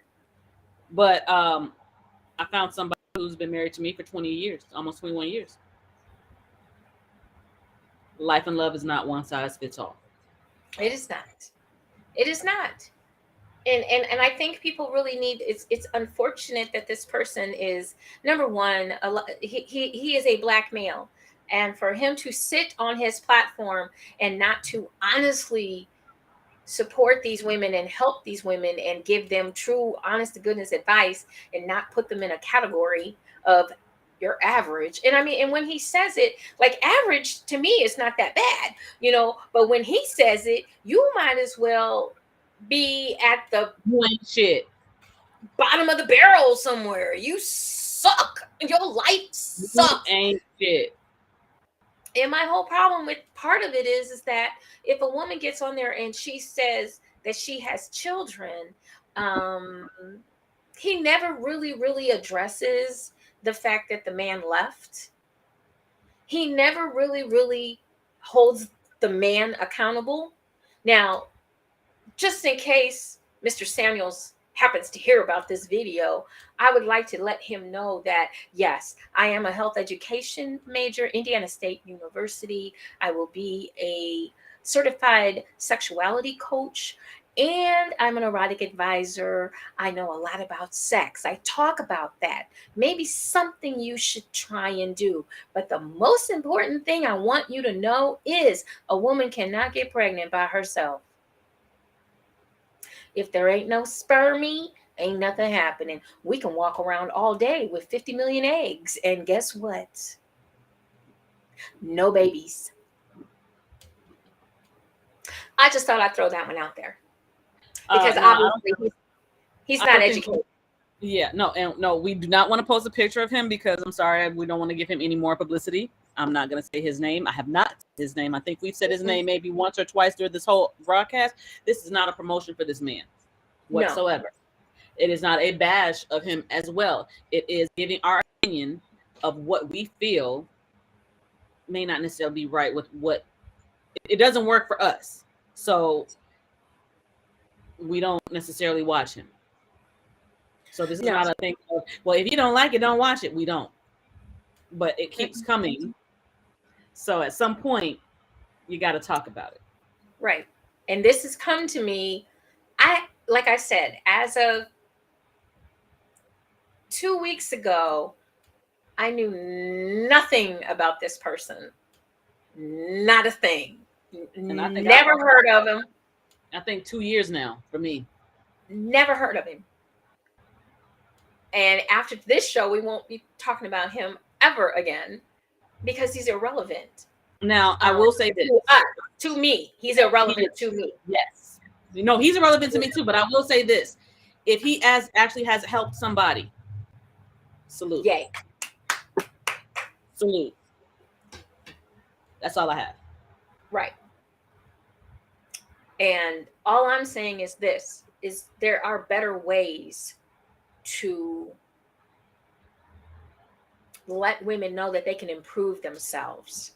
Speaker 3: But I found somebody who's been married to me for 20 years, almost 21 years. Life and love is not one size fits all.
Speaker 2: It is not. It is not. And I think people really need, it's unfortunate that this person is, number one, he is a black male, and for him to sit on his platform and not to honestly support these women and help these women and give them true honest to goodness advice and not put them in a category of your average. And I mean, and when he says it, like, average to me is not that bad, but when he says it, you might as well be at the
Speaker 3: Shit.
Speaker 2: bottom of the barrel somewhere. You suck. Your life sucks.
Speaker 3: Ain't shit.
Speaker 2: And my whole problem with part of it is that if a woman gets on there and she says that she has children, he never really addresses the fact that the man left. He never really holds the man accountable. Now, just in case Mr. Samuels happens to hear about this video, I would like to let him know that, yes, I am a health education major, Indiana State University. I will be a certified sexuality coach, and I'm an erotic advisor. I know a lot about sex. I talk about that. Maybe something you should try and do. But the most important thing I want you to know is a woman cannot get pregnant by herself. If there ain't no spermie, ain't nothing happening. We can walk around all day with 50 million eggs, and guess what? No babies. I just thought I'd throw that one out there because obviously he's not educated.
Speaker 3: Yeah, no, we do not want to post a picture of him because I'm sorry, we don't want to give him any more publicity. I'm not going to say his name. I have not said his name. I think we've said his name maybe once or twice during this whole broadcast. This is not a promotion for this man whatsoever. No. It is not a bash of him as well. It is giving our opinion of what we feel may not necessarily be right with what it doesn't work for us. So we don't necessarily watch him. So this is not a thing of, well, if you don't like it, don't watch it. We don't. But it keeps coming. So at some point, you got to talk about it.
Speaker 2: Right. And this has come to me, like I said, as of 2 weeks ago, I knew nothing about this person. Not a thing. Never heard of him.
Speaker 3: I think 2 years now for me.
Speaker 2: Never heard of him. And after this show, we won't be talking about him ever again because he's irrelevant.
Speaker 3: Now, I will say this.
Speaker 2: To me, he's irrelevant to me.
Speaker 3: Yes. No, he's irrelevant to me too, but I will say this. If he actually has helped somebody, salute.
Speaker 2: Yay.
Speaker 3: Salute. That's all I have.
Speaker 2: Right. And all I'm saying is this, is there are better ways to let women know that they can improve themselves.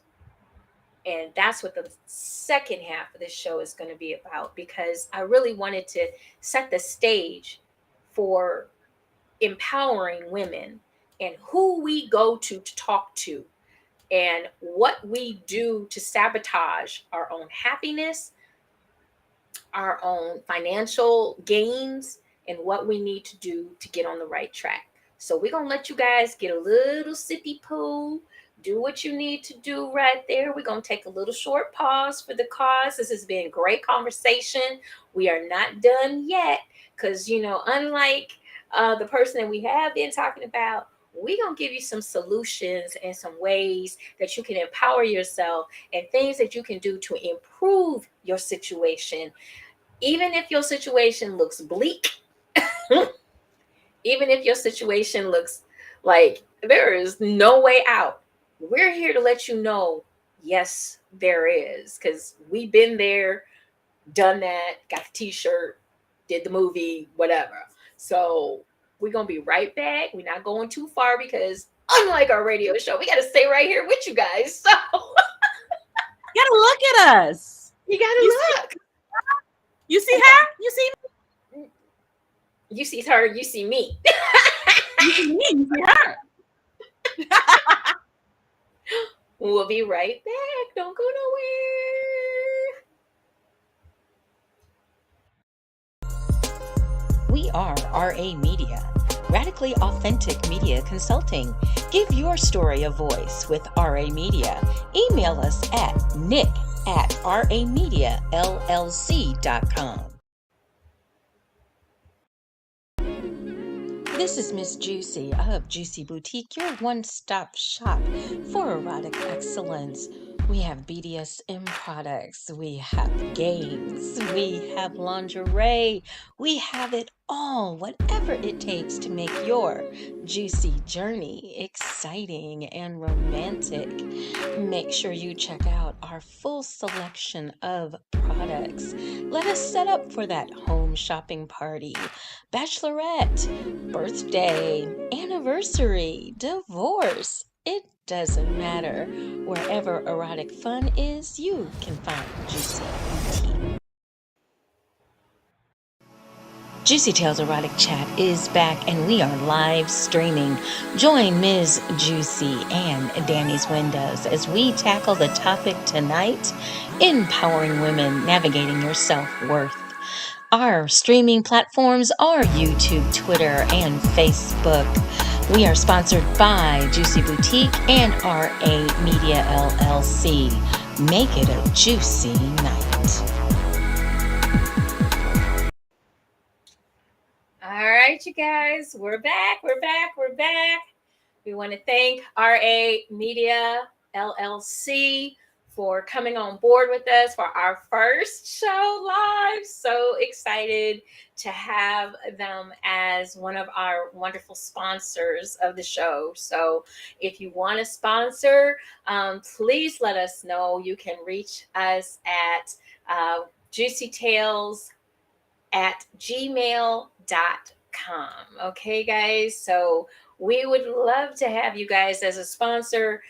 Speaker 2: And that's what the second half of this show is going to be about, because I really wanted to set the stage for empowering women and who we go to talk to and what we do to sabotage our own happiness, our own financial gains, and what we need to do to get on the right track. So we're going to let you guys get a little sippy poo, do what you need to do right there. We're going to take a little short pause for the cause. This has been great conversation. We are not done yet because, unlike the person that we have been talking about, we're going to give you some solutions and some ways that you can empower yourself and things that you can do to improve your situation. Even if your situation looks bleak, even if your situation looks like there is no way out, we're here to let you know, yes, there is. Because we've been there, done that, got the t-shirt, did the movie, whatever. So we're going to be right back. We're not going too far because unlike our radio show, we got to stay right here with you guys. So
Speaker 3: You gotta look at us.
Speaker 2: you got to
Speaker 3: You see,
Speaker 2: look.
Speaker 3: you see her? You see
Speaker 2: You see her, you see me.
Speaker 3: You see me? You see her?
Speaker 2: We'll be right back. Don't go nowhere.
Speaker 1: We are RA Media, radically authentic media consulting. Give your story a voice with RA Media. Email us at nick@ramediallc.com. This is Miss Juicy of Juicy Boutique, your one-stop shop for erotic excellence. We have BDSM products, we have games, we have lingerie, we have it all, whatever it takes to make your juicy journey exciting and romantic. Make sure you check out our full selection of products. Let us set up for that home shopping party, bachelorette, birthday, anniversary, divorce. It doesn't matter. Wherever erotic fun is, you can find Juicy Boutique. Juicy Tales Erotic Chat is back and we are live streaming. Join Ms. Juicy and Danny's Windows as we tackle the topic tonight, empowering women navigating your self-worth. Our streaming platforms are YouTube, Twitter, and Facebook. We are sponsored by Juicy Boutique and RA Media LLC. Make it a juicy night.
Speaker 2: All right, you guys, we're back. We want to thank RA Media LLC for coming on board with us for our first show live. So excited to have them as one of our wonderful sponsors of the show. So if you want to sponsor, please let us know. You can reach us at juicytales@gmail.com. Okay, guys. So we would love to have you guys as a sponsor.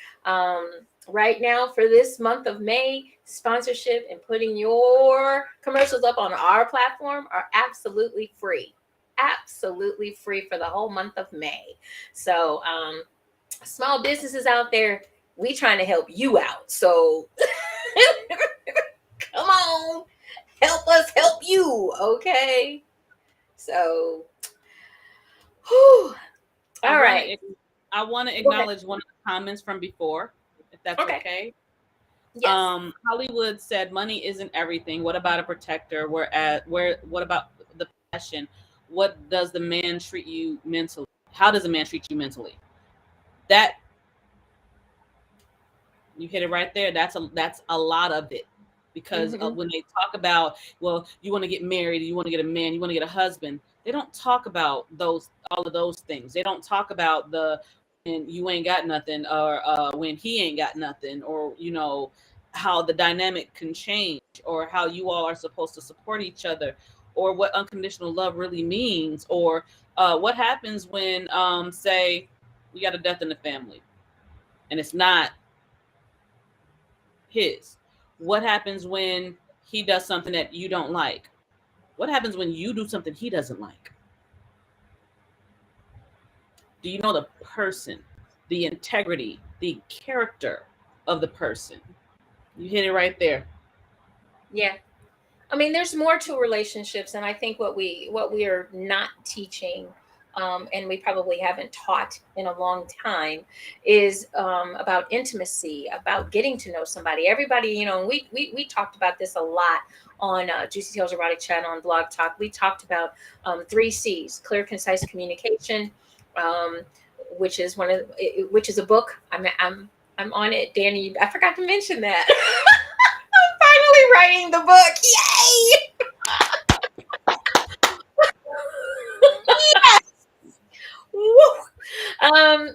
Speaker 2: Right now, for this month of May, sponsorship and putting your commercials up on our platform are absolutely free. Absolutely free for the whole month of May. So, small businesses out there, we trying to help you out. So, come on, help us help you. Okay. So, whew. All right.
Speaker 3: I want to acknowledge one of the comments from before, if that's okay.
Speaker 2: Yes.
Speaker 3: Hollywood said money isn't everything. What about a protector? What about the passion? What does the man treat you mentally? How does a man treat you mentally? That you hit it right there. That's a lot of it. Because when they talk about, well, you want to get married, you want to get a man, you want to get a husband, they don't talk about all of those things. They don't talk about when you ain't got nothing, or when he ain't got nothing, or how the dynamic can change, or how you all are supposed to support each other, or what unconditional love really means, or what happens when say we got a death in the family and it's not his. What happens when he does something that you don't like? What happens when you do something he doesn't like? Do you know the person, the integrity, the character of the person? You hit it right there.
Speaker 2: Yeah. I mean, there's more to relationships, and I think what we are not teaching, and we probably haven't taught in a long time, is about intimacy, about getting to know somebody. Everybody, we talked about this a lot on Juicy Tales Erotic Chat on Blog Talk. We talked about 3 C's: clear, concise communication, which is which is a book. I'm on it, Danny. I forgot to mention that. I'm finally writing the book. Yay! Woo! Um,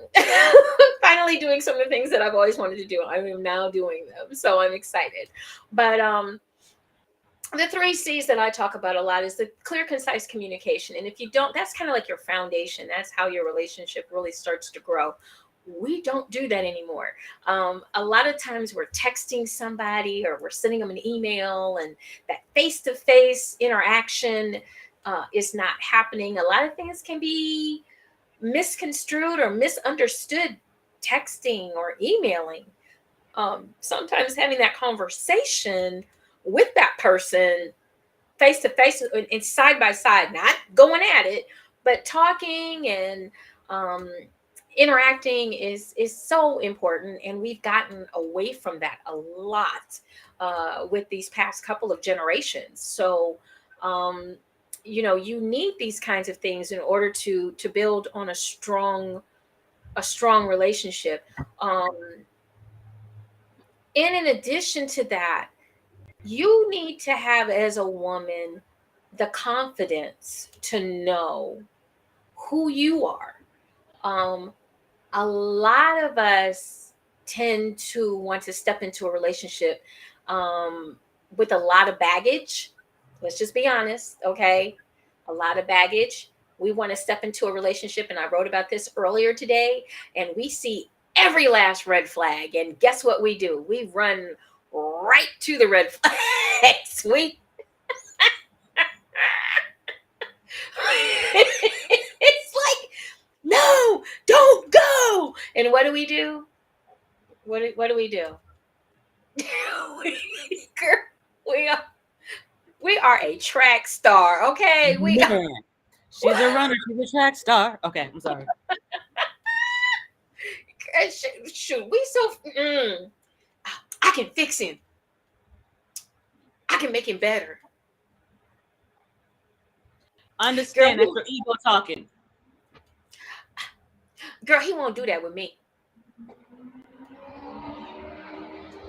Speaker 2: finally doing some of the things that I've always wanted to do. I am now doing them, so I'm excited. But the three C's that I talk about a lot is the clear, concise communication. And if you don't, that's kind of like your foundation. That's how your relationship really starts to grow. We don't do that anymore. A lot of times we're texting somebody or we're sending them an email, and that face to face interaction is not happening. A lot of things can be misconstrued or misunderstood texting or emailing. Sometimes having that conversation with that person face to face and side by side, not going at it, but talking and um, interacting is so important. And we've gotten away from that a lot with these past couple of generations. So, um, you need these kinds of things in order to build on a strong relationship. Um, and in addition to that, you need to have, as a woman, the confidence to know who you are. Um, a lot of us tend to want to step into a relationship um, with a lot of baggage. Let's just be honest, okay? A lot of baggage. We want to step into a relationship, and I wrote about this earlier today, and we see every last red flag. And guess what we do? We run right to the red flags. It's like, no, don't go. And what do we do? What do we do? Girl, we are we are a track star, okay? We are.
Speaker 3: Man, she's a runner. She's a track star. Okay, I'm sorry.
Speaker 2: Shoot, we so I can fix him. I can make him better. Girl,
Speaker 3: Understand that's your ego talking.
Speaker 2: girl, he won't do that with me.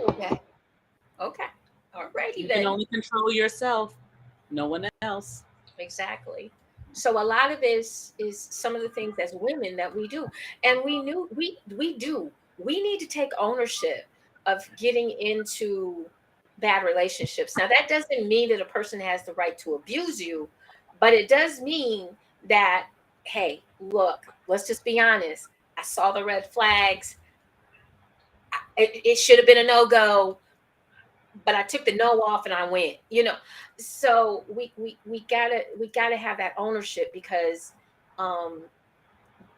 Speaker 2: Okay. Okay. Alrighty
Speaker 3: You can
Speaker 2: then.
Speaker 3: only control yourself, no one else.
Speaker 2: Exactly. So a lot of this is some of the things as women that we do, and we do. We need to take ownership of getting into bad relationships. Now that doesn't mean that a person has the right to abuse you, but it does mean that, hey, look, let's just be honest. I saw the red flags. It should have been a no-go, but I took the no off and I went, So we gotta have that ownership, because um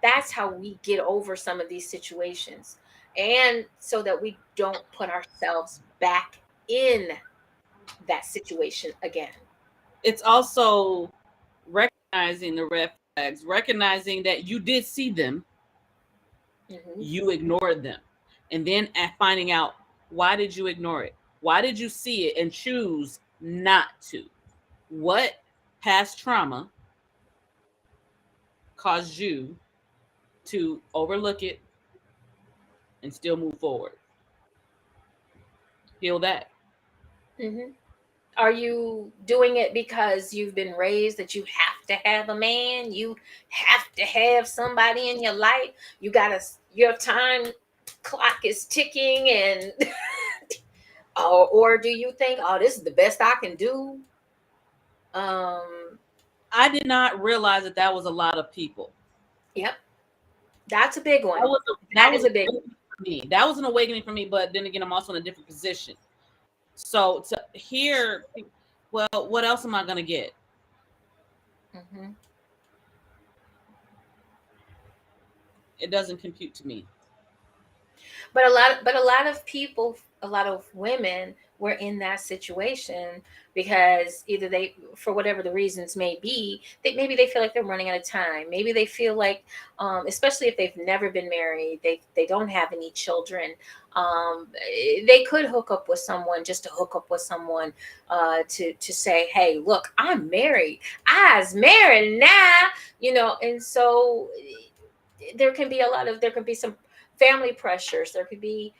Speaker 2: that's how we get over some of these situations. And so that we don't put ourselves back in that situation again.
Speaker 3: It's also recognizing the red flags, recognizing that you did see them,
Speaker 2: Hmm.
Speaker 3: you ignored them, and then at finding out, why did you ignore it? Why did you see it and choose not to? What past trauma caused you to overlook it and still move forward? Heal that.
Speaker 2: Hmm. Are you doing it because you've been raised that you have to have a man, you have to have somebody in your life, your time clock is ticking, and or do you think, oh, this is the best I can do? um
Speaker 3: I did not realize that that was a lot of people.
Speaker 2: yep, that's a big
Speaker 3: That
Speaker 2: one.
Speaker 3: was
Speaker 2: That is a big
Speaker 3: for me. That was an awakening for me. But then again, I'm also in a different position. So to hear, well, what else am I gonna get?
Speaker 2: one. Hmm.
Speaker 3: It doesn't compute to me.
Speaker 2: But a lot of people, a lot of women were in that situation because either they, for whatever the reasons may be, maybe they feel like they're running out of time. Maybe they feel like, especially if they've never been married, they don't have any children. They could hook up with someone just to hook up with someone, to say, hey, look, I'm married. I's married now, and so there can be some family pressures, there could be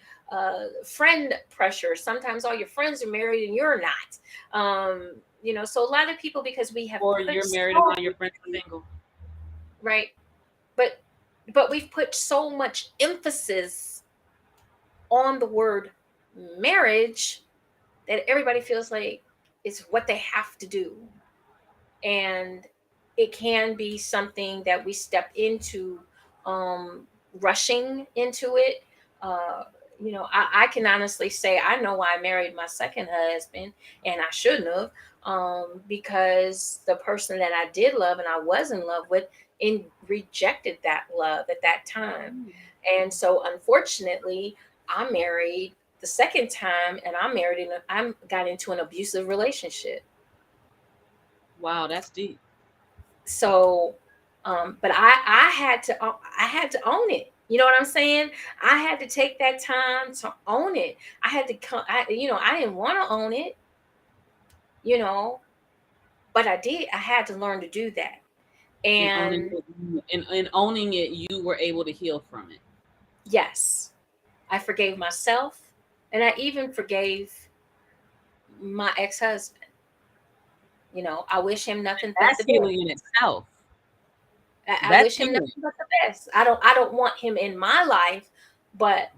Speaker 2: friend pressure. Sometimes all your friends are married and you're not. So a lot of people, because we have
Speaker 3: Or
Speaker 2: put
Speaker 3: you're married and
Speaker 2: so,
Speaker 3: all your friends are single.
Speaker 2: right, but we've put so much emphasis on the word marriage that everybody feels like it's what they have to do. And it can be something that we step into, um, rushing into it. Uh, I can honestly say I know why I married my second husband, and I shouldn't have, because the person that I did love and I was in love with rejected that love at that time.
Speaker 3: Mm.
Speaker 2: And so, unfortunately, I married the second time, and I got into an abusive relationship.
Speaker 3: Wow, that's deep.
Speaker 2: So, but I had to own it. You know what I'm saying? I had to take that time to own it. I had to come. I didn't want to own it. You know, but I did. I had to learn to do that.
Speaker 3: In owning
Speaker 2: And
Speaker 3: it, in owning it, you were able to heal from it.
Speaker 2: yes, I forgave myself, and I even forgave my ex-husband. I wish him nothing but
Speaker 3: That's
Speaker 2: the best.
Speaker 3: healing in itself.
Speaker 2: I
Speaker 3: That's
Speaker 2: wish him
Speaker 3: healing.
Speaker 2: nothing but the best. I don't want him in my life, but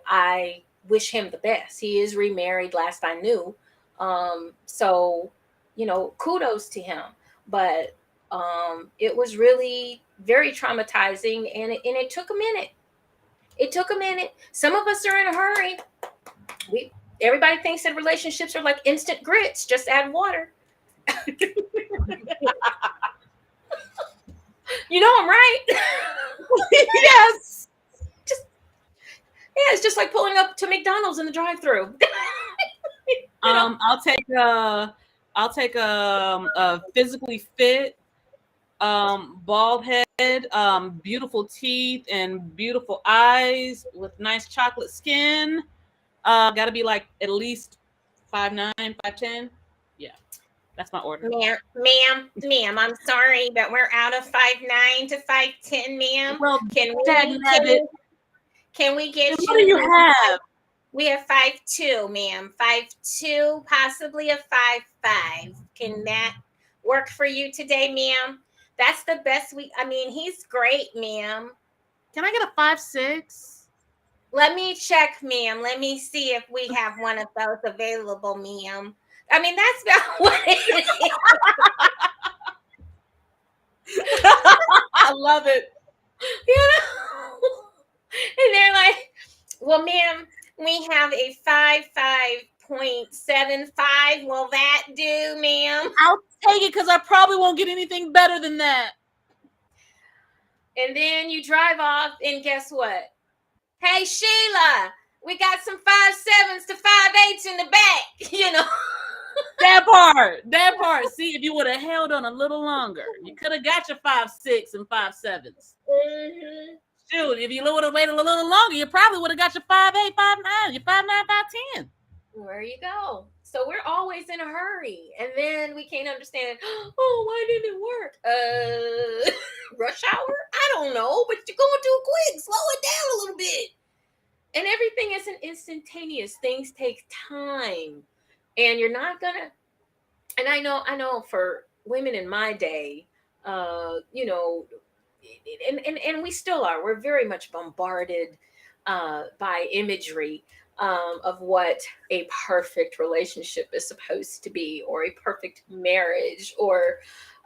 Speaker 2: I wish him the best. He is remarried last I knew. So, kudos to him. But it was really very traumatizing, and it took a minute. It took a minute. Some of us are in a hurry. We Everybody thinks that relationships are like instant grits, just add water. I'm right.
Speaker 3: Yes.
Speaker 2: Just Yeah, it's just like pulling up to McDonald's in the drive-through. you know.
Speaker 3: I'll take a physically fit, bald head, beautiful teeth and beautiful eyes with nice chocolate skin. Got to be like at least 5'9", 5'10". Yeah, that's my order.
Speaker 2: Ma'am, I'm sorry, but we're out of 5'9" to 5'10", ma'am.
Speaker 3: Well,
Speaker 2: Can
Speaker 3: dag
Speaker 2: we can
Speaker 3: nabbit.
Speaker 2: we can we
Speaker 3: Then
Speaker 2: get
Speaker 3: what do
Speaker 2: you
Speaker 3: you
Speaker 2: maybe
Speaker 3: have?
Speaker 2: we have 5'2", ma'am. 5'2", possibly a 5'5". Can that work for you today, ma'am? That's the best I mean, he's great, ma'am.
Speaker 3: Can I get a 5'6"?
Speaker 2: Let me check, ma'am. Let me see if we have one of those available, ma'am. I mean, that's about what it is.
Speaker 3: I love it.
Speaker 2: You know? And they're like, well, ma'am, we have a 5.75. Will that do, ma'am?
Speaker 3: I'll take it because I probably won't get anything better than that.
Speaker 2: And then you drive off, and guess what? Hey, Sheila, we got some 5'7s to 5'8s in the back,
Speaker 3: That part. See, if you would have held on a little longer, you could have got your 5'6" and 5'7s.
Speaker 2: Mm-hmm.
Speaker 3: Shoot, if you would have waited a little longer, you probably would have got your 5'8", 5'9", your 5'9", 5'10".
Speaker 2: There you go. So we're always in a hurry, and then we can't understand. Oh, why didn't it work? Rush hour? I don't know, but you're going too quick. Slow it down a little bit. And everything isn't instantaneous. Things take time, and you're not gonna. And I know for women in my day, and we still are. We're very much bombarded by imagery of what a perfect relationship is supposed to be, or a perfect marriage, or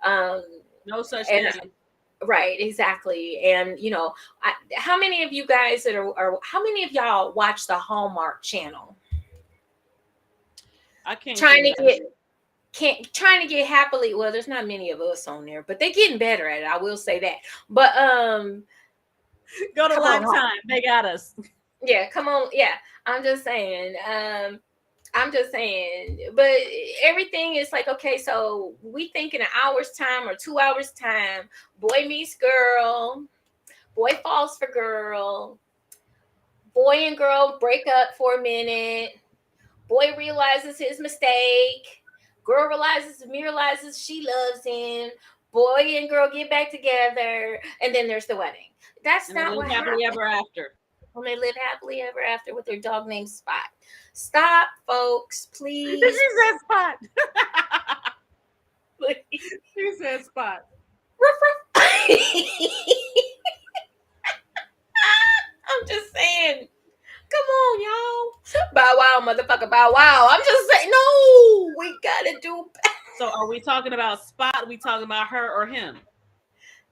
Speaker 2: um,
Speaker 3: No such
Speaker 2: and
Speaker 3: thing.
Speaker 2: right, exactly. And how many of you guys how many of y'all watch the Hallmark Channel?
Speaker 3: I can't say
Speaker 2: Trying to
Speaker 3: that I
Speaker 2: get
Speaker 3: do.
Speaker 2: can't trying to get happily. Well, there's not many of us on there, but they're getting better at it. I will say that. But
Speaker 3: Go to
Speaker 2: come on,
Speaker 3: Lifetime. They got us.
Speaker 2: yeah, come on, yeah. I'm just saying. But everything is like, okay, so we think in an hour's time or 2 hours time, boy meets girl, boy falls for girl, boy and girl break up for a minute, boy realizes his mistake, girl realizes she loves him, boy and girl get back together, and then there's the wedding. That's
Speaker 3: And they
Speaker 2: not
Speaker 3: live
Speaker 2: what
Speaker 3: happily
Speaker 2: happened.
Speaker 3: ever after.
Speaker 2: When they live happily ever after with their dog named Spot. Stop, folks, please.
Speaker 3: She said Spot.
Speaker 2: Please.
Speaker 3: She said Spot.
Speaker 2: I'm just saying. Come on, y'all. Bow wow, motherfucker, bow wow. I'm just saying, no, we gotta do better.
Speaker 3: So are we talking about Spot? Are we talking about her or him?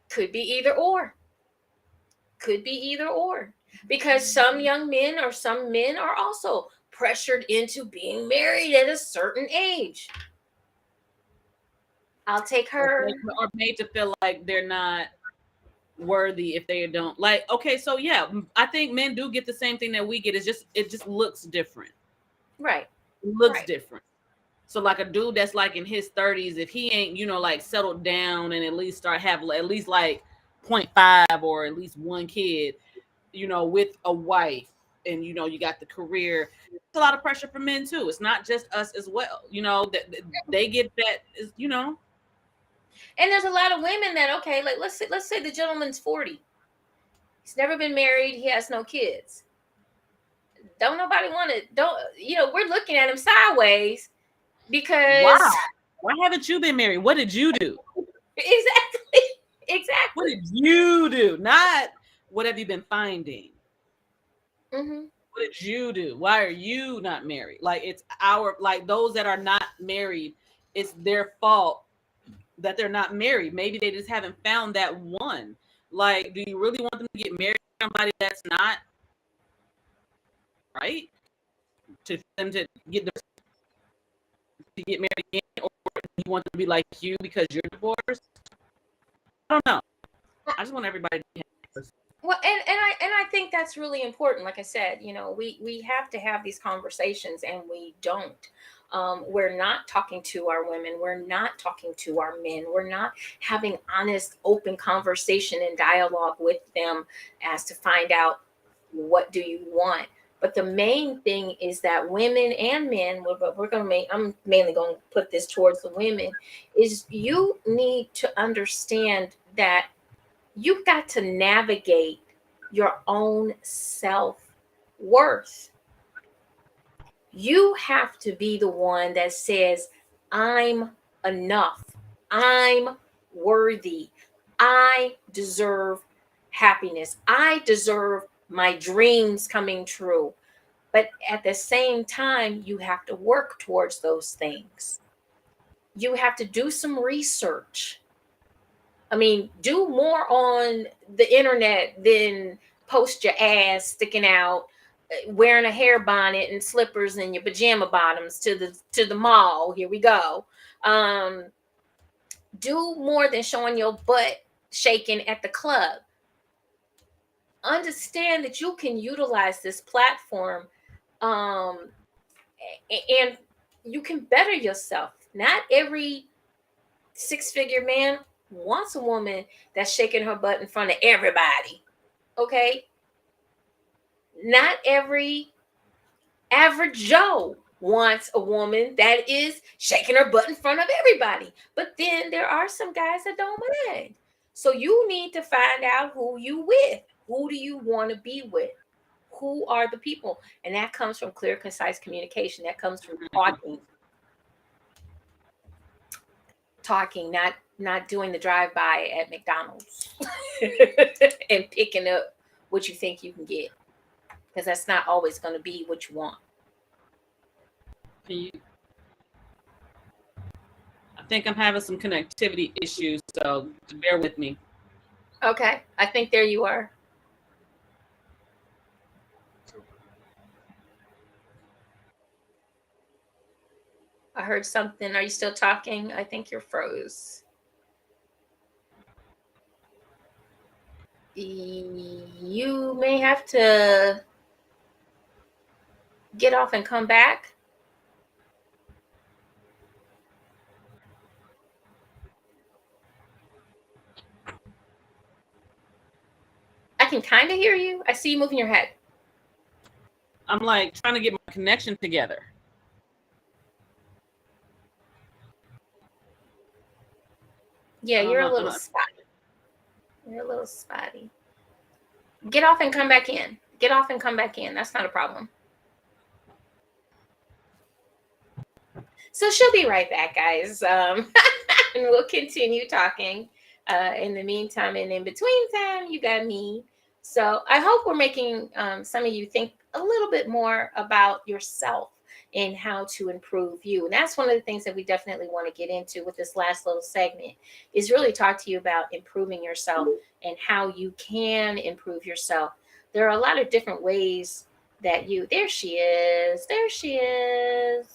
Speaker 2: Could be either or. Could be either or. Because some young men or some men are also pressured into being married at a certain age. I'll take her.
Speaker 3: Or made to feel like they're not worthy if they don't. Like, okay, so yeah, I think men do get the same thing that we get. It just looks different.
Speaker 2: Right.
Speaker 3: It looks
Speaker 2: Right.
Speaker 3: different. So like a dude that's like in his 30s, if he ain't, like settled down and at least start having at least like 0.5 or at least one kid, with a wife, and you got the career. It's a lot of pressure for men too. It's not just us as well. That they get that is.
Speaker 2: And there's a lot of women that, okay, like let's say the gentleman's 40. He's never been married, he has no kids. Don't nobody want to, we're looking at him sideways because
Speaker 3: why haven't you been married? What did you do?
Speaker 2: Exactly.
Speaker 3: What did you do? Not what have you been finding?
Speaker 2: Mm-hmm.
Speaker 3: What did you do? Why are you not married? Like it's those that are not married, it's their fault that they're not married. Maybe they just haven't found that one. Like, do you really want them to get married to somebody that's not right? To them to get married again, or do you want them to be like you because you're divorced? I don't know. I just want everybody to be happy.
Speaker 2: Well, and I think that's really important. Like I said, we have to have these conversations, and we don't. We're not talking to our women. We're not talking to our men. We're not having honest, open conversation and dialogue with them as to find out what do you want. But the main thing is that women and men, I'm mainly going to put this towards the women, is you need to understand that you've got to navigate your own self-worth. You have to be the one that says, I'm enough. I'm worthy. I deserve happiness. I deserve my dreams coming true. But at the same time, you have to work towards those things. You have to do some research. I mean, do more on the internet than post your ass sticking out, wearing a hair bonnet and slippers and your pajama bottoms to the mall. Here we go. Do more than showing your butt shaking at the club. Understand that you can utilize this platform, and you can better yourself. Not every six-figure man wants a woman that's shaking her butt in front of everybody. Okay? Not every average Joe wants a woman that is shaking her butt in front of everybody. But then there are some guys that don't mind. So you need to find out who you with. Who do you want to be with? Who are the people? And that comes from clear, concise communication. That comes from talking, not doing the drive-by at McDonald's and picking up what you think you can get, because that's not always going to be what you want.
Speaker 3: I think I'm having some connectivity issues, so bear with me.
Speaker 2: Okay, I think there you are. I heard something. Are you still talking? I think you're froze. You may have to get off and come back. I can kind of hear you. I see you moving your head.
Speaker 3: I'm like trying to get my connection together.
Speaker 2: Yeah,
Speaker 3: I don't
Speaker 2: you're a
Speaker 3: know.
Speaker 2: little spotty. You're a little spotty. Get off and come back in. Get off and come back in. That's not a problem. So she'll be right back, guys. And we'll continue talking. In the meantime, and in between time, you got me. So I hope we're making some of you think a little bit more about yourself and how to improve you. And that's one of the things that we definitely want to get into with this last little segment is really talk to you about improving yourself and how you can improve yourself. There are a lot of different ways that there she is. There she is.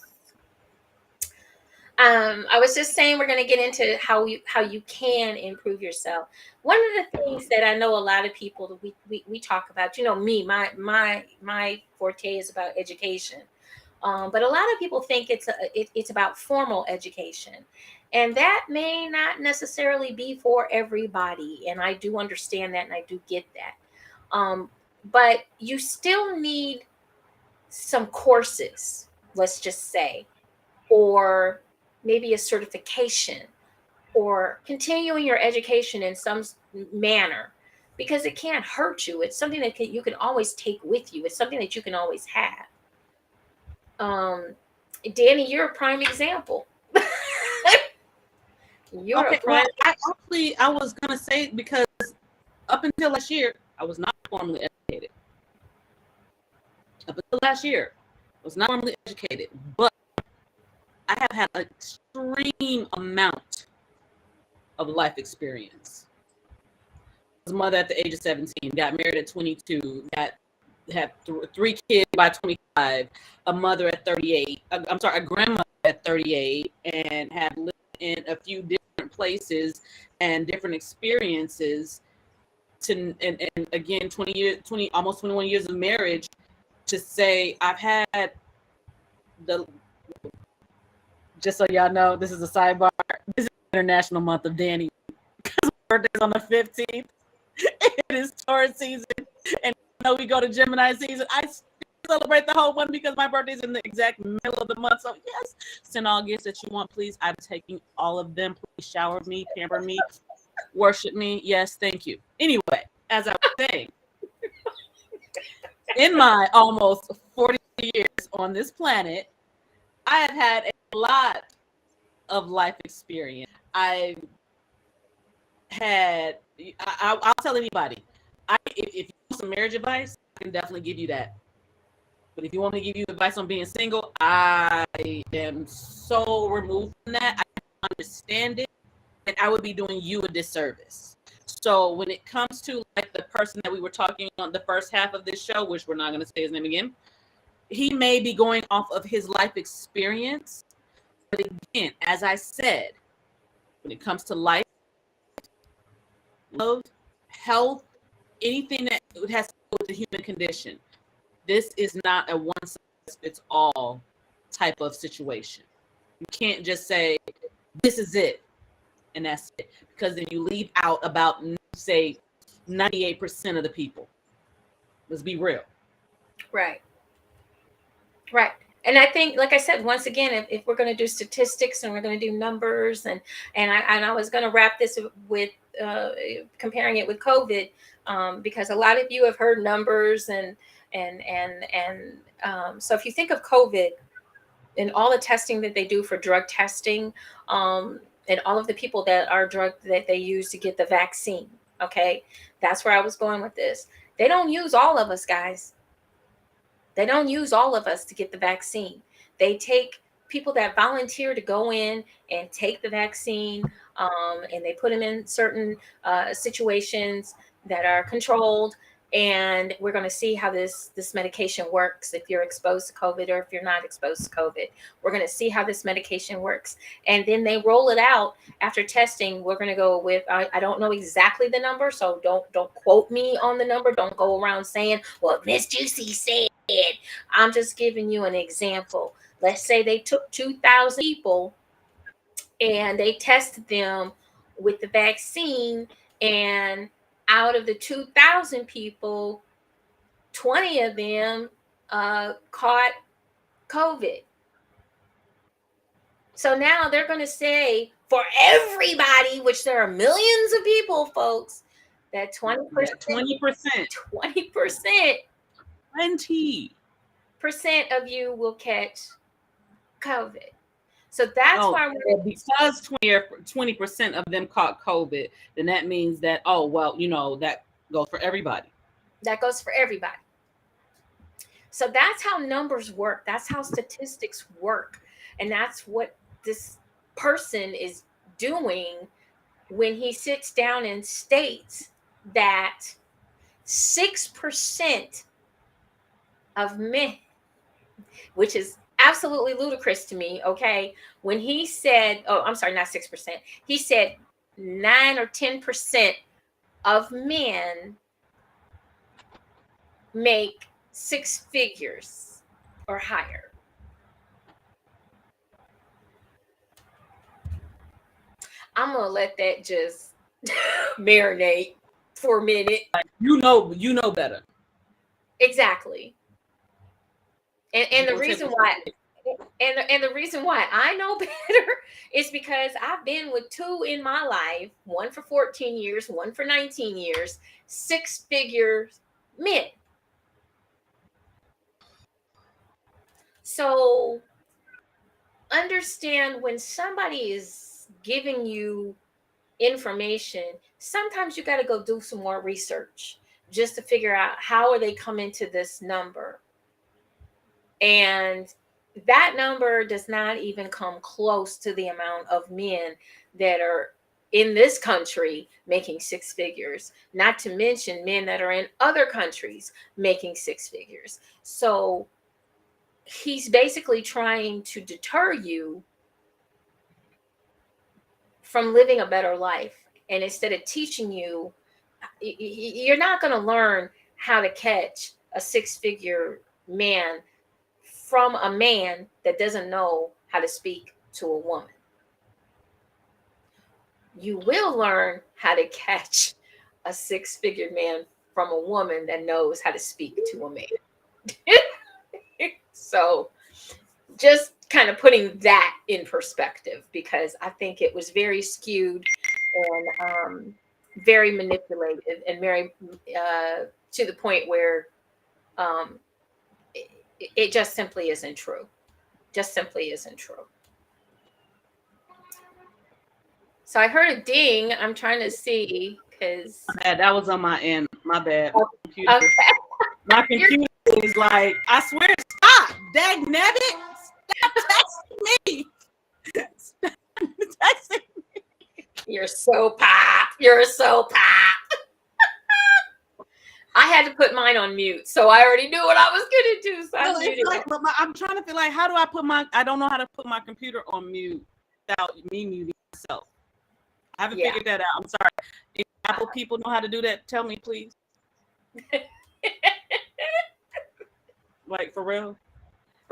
Speaker 2: I was just saying we're going to get into how you can improve yourself. One of the things that I know a lot of people we talk about, me, my forte is about education, but a lot of people think it's about formal education, and that may not necessarily be for everybody. And I do understand that, and I do get that. But you still need some courses, let's just say, or maybe a certification or continuing your education in some manner, because it can't hurt you. It's something that you can always take with you. It's something that you can always have. Danny, you're a prime example. You're a
Speaker 3: Okay, well,
Speaker 2: prime.
Speaker 3: I was gonna say, because up until last year, I was not formally educated. Up until last year, I was not formally educated, but I have had an extreme amount of life experience. I was a mother at the age of 17, got married at 22, had 3 kids by 25, a mother at 38. I'm sorry, a grandmother at 38, and have lived in a few different places and different experiences. And again, 20 almost 21 years of marriage. To say I've had the, just so y'all know, this is a sidebar. This is International Month of Danny. Because my birthday's on the 15th. It is Taurus season, and we go to Gemini season. I celebrate the whole one because my birthday's in the exact middle of the month. So yes, send all gifts that you want, please. I'm taking all of them. Please shower me, pamper me, worship me. Yes, thank you. Anyway, as I was saying, in my almost 40 years on this planet, I have had a lot of life experience. I've had, I'll tell anybody, if you want some marriage advice, I can definitely give you that. But if you want me to give you advice on being single, I am so removed from that. I understand it, and I would be doing you a disservice. So when it comes to like the person that we were talking on the first half of this show, which we're not going to say his name again, he may be going off of his life experience. But again, as I said, when it comes to life, love, health, anything that has to do with the human condition, this is not a one-size-fits-all type of situation. You can't just say, this is it, and that's it. Because then you leave out about, say, 98% of the people. Let's be real.
Speaker 2: Right. Right. And I think, like I said, once again, if we're going to do statistics and we're going to do numbers, and I was going to wrap this with comparing it with COVID, because a lot of you have heard numbers, so if you think of COVID and all the testing that they do for drug testing, and all of the people that they use to get the vaccine, okay, that's where I was going with this. They don't use all of us, guys. They don't use all of us to get the vaccine. They take people that volunteer to go in and take the vaccine, and they put them in certain situations that are controlled. And we're going to see how this medication works if you're exposed to COVID or if you're not exposed to COVID. We're going to see how this medication works. And then they roll it out after testing. We're going to go with, I don't know exactly the number, so don't quote me on the number. Don't go around saying, well, Miss Juicy said. I'm just giving you an example. Let's say they took 2,000 people and they tested them with the vaccine, and out of the 2,000 people, 20 of them caught COVID. So now they're going to say, for everybody, which there are millions of people, folks, that 20%,
Speaker 3: That 20%.
Speaker 2: 20%
Speaker 3: 20.
Speaker 2: of you will catch COVID. So that's why
Speaker 3: well, because 20% of them caught COVID, then that means that, oh, well, that goes for everybody.
Speaker 2: That goes for everybody. So that's how numbers work. That's how statistics work. And that's what this person is doing when he sits down and states that 6% of men, which is absolutely ludicrous to me, okay? When he said, oh, I'm sorry, not 6%, he said 9 or 10% of men make 6 figures or higher. I'm gonna let that just marinate for a minute.
Speaker 3: You know better.
Speaker 2: Exactly. And the reason why, and the reason why I know better is because I've been with 2 in my life, one for 14 years, one for 19 years, 6-figure men. So understand when somebody is giving you information, sometimes you got to go do some more research just to figure out how are they coming to this number. And that number does not even come close to the amount of men that are in this country making 6 figures, not to mention men that are in other countries making 6 figures. So he's basically trying to deter you from living a better life. And instead of teaching you, you're not going to learn how to catch a 6-figure man from a man that doesn't know how to speak to a woman. You will learn how to catch a 6-figure man from a woman that knows how to speak to a man. So just kind of putting that in perspective, because I think it was very skewed and very manipulated and very to the point where it just simply isn't true. Just simply isn't true. So I heard a ding. I'm trying to see because
Speaker 3: that was on my end. My bad.
Speaker 2: Okay.
Speaker 3: My computer is like, I swear, stop. Dag nabbit. Stop texting me. Stop texting me.
Speaker 2: You're so pop. You're so pop. I had to put mine on mute, so I already knew what I was gonna do. So I muted it.
Speaker 3: But I'm trying to feel like, how do I don't know how to put my computer on mute without me muting myself. I haven't figured that out. I'm sorry. If Apple people know how to do that, tell me, please. Like, for real?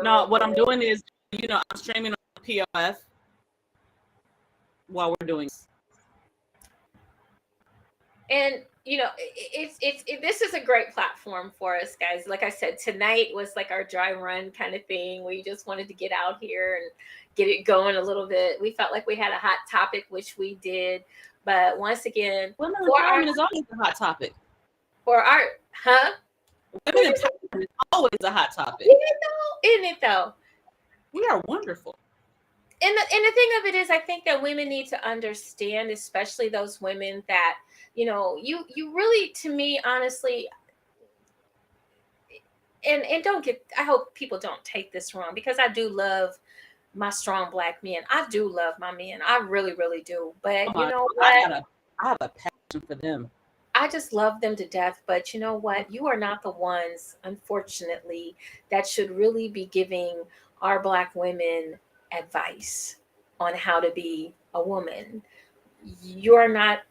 Speaker 3: No, what I'm doing is, I'm streaming on POF while we're doing this.
Speaker 2: And this is a great platform for us, guys. Like I said, tonight was like our dry run kind of thing. We just wanted to get out here and get it going a little bit. We felt like we had a hot topic, which we did. But once again,
Speaker 3: women empowerment is always a hot topic. Women empowerment is always a hot topic.
Speaker 2: Isn't it though?
Speaker 3: We are wonderful.
Speaker 2: And the thing of it is, I think that women need to understand, especially those women that, you really, to me, honestly, and I hope people don't take this wrong, because I do love my strong Black men. I do love my men. I really, really do. But you know what?
Speaker 3: I have a passion for them.
Speaker 2: I just love them to death. But you know what? You are not the ones, unfortunately, that should really be giving our Black women advice on how to be a woman. You're not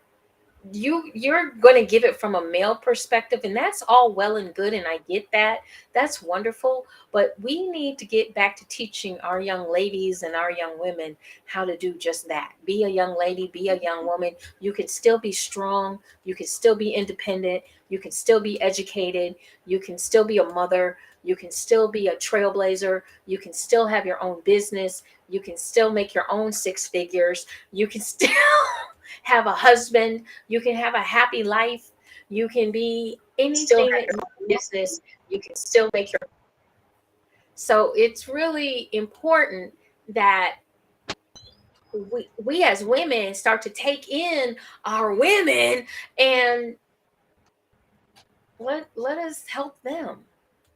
Speaker 2: you're going to give it from a male perspective, and that's all well and good, and I get that. That's wonderful, but we need to get back to teaching our young ladies and our young women how to do just that. Be a young lady, be a young woman. You can still be strong, you can still be independent, you can still be educated, you can still be a mother, you can still be a trailblazer, you can still have your own business, you can still make your own six figures, you can still have a husband, you can have a happy life, you can be
Speaker 1: Still
Speaker 2: anything
Speaker 1: have
Speaker 2: that
Speaker 1: your
Speaker 2: you
Speaker 1: own
Speaker 2: want.
Speaker 1: business. You can still make your
Speaker 2: So it's really important that we as women start to take in our women and let us help them.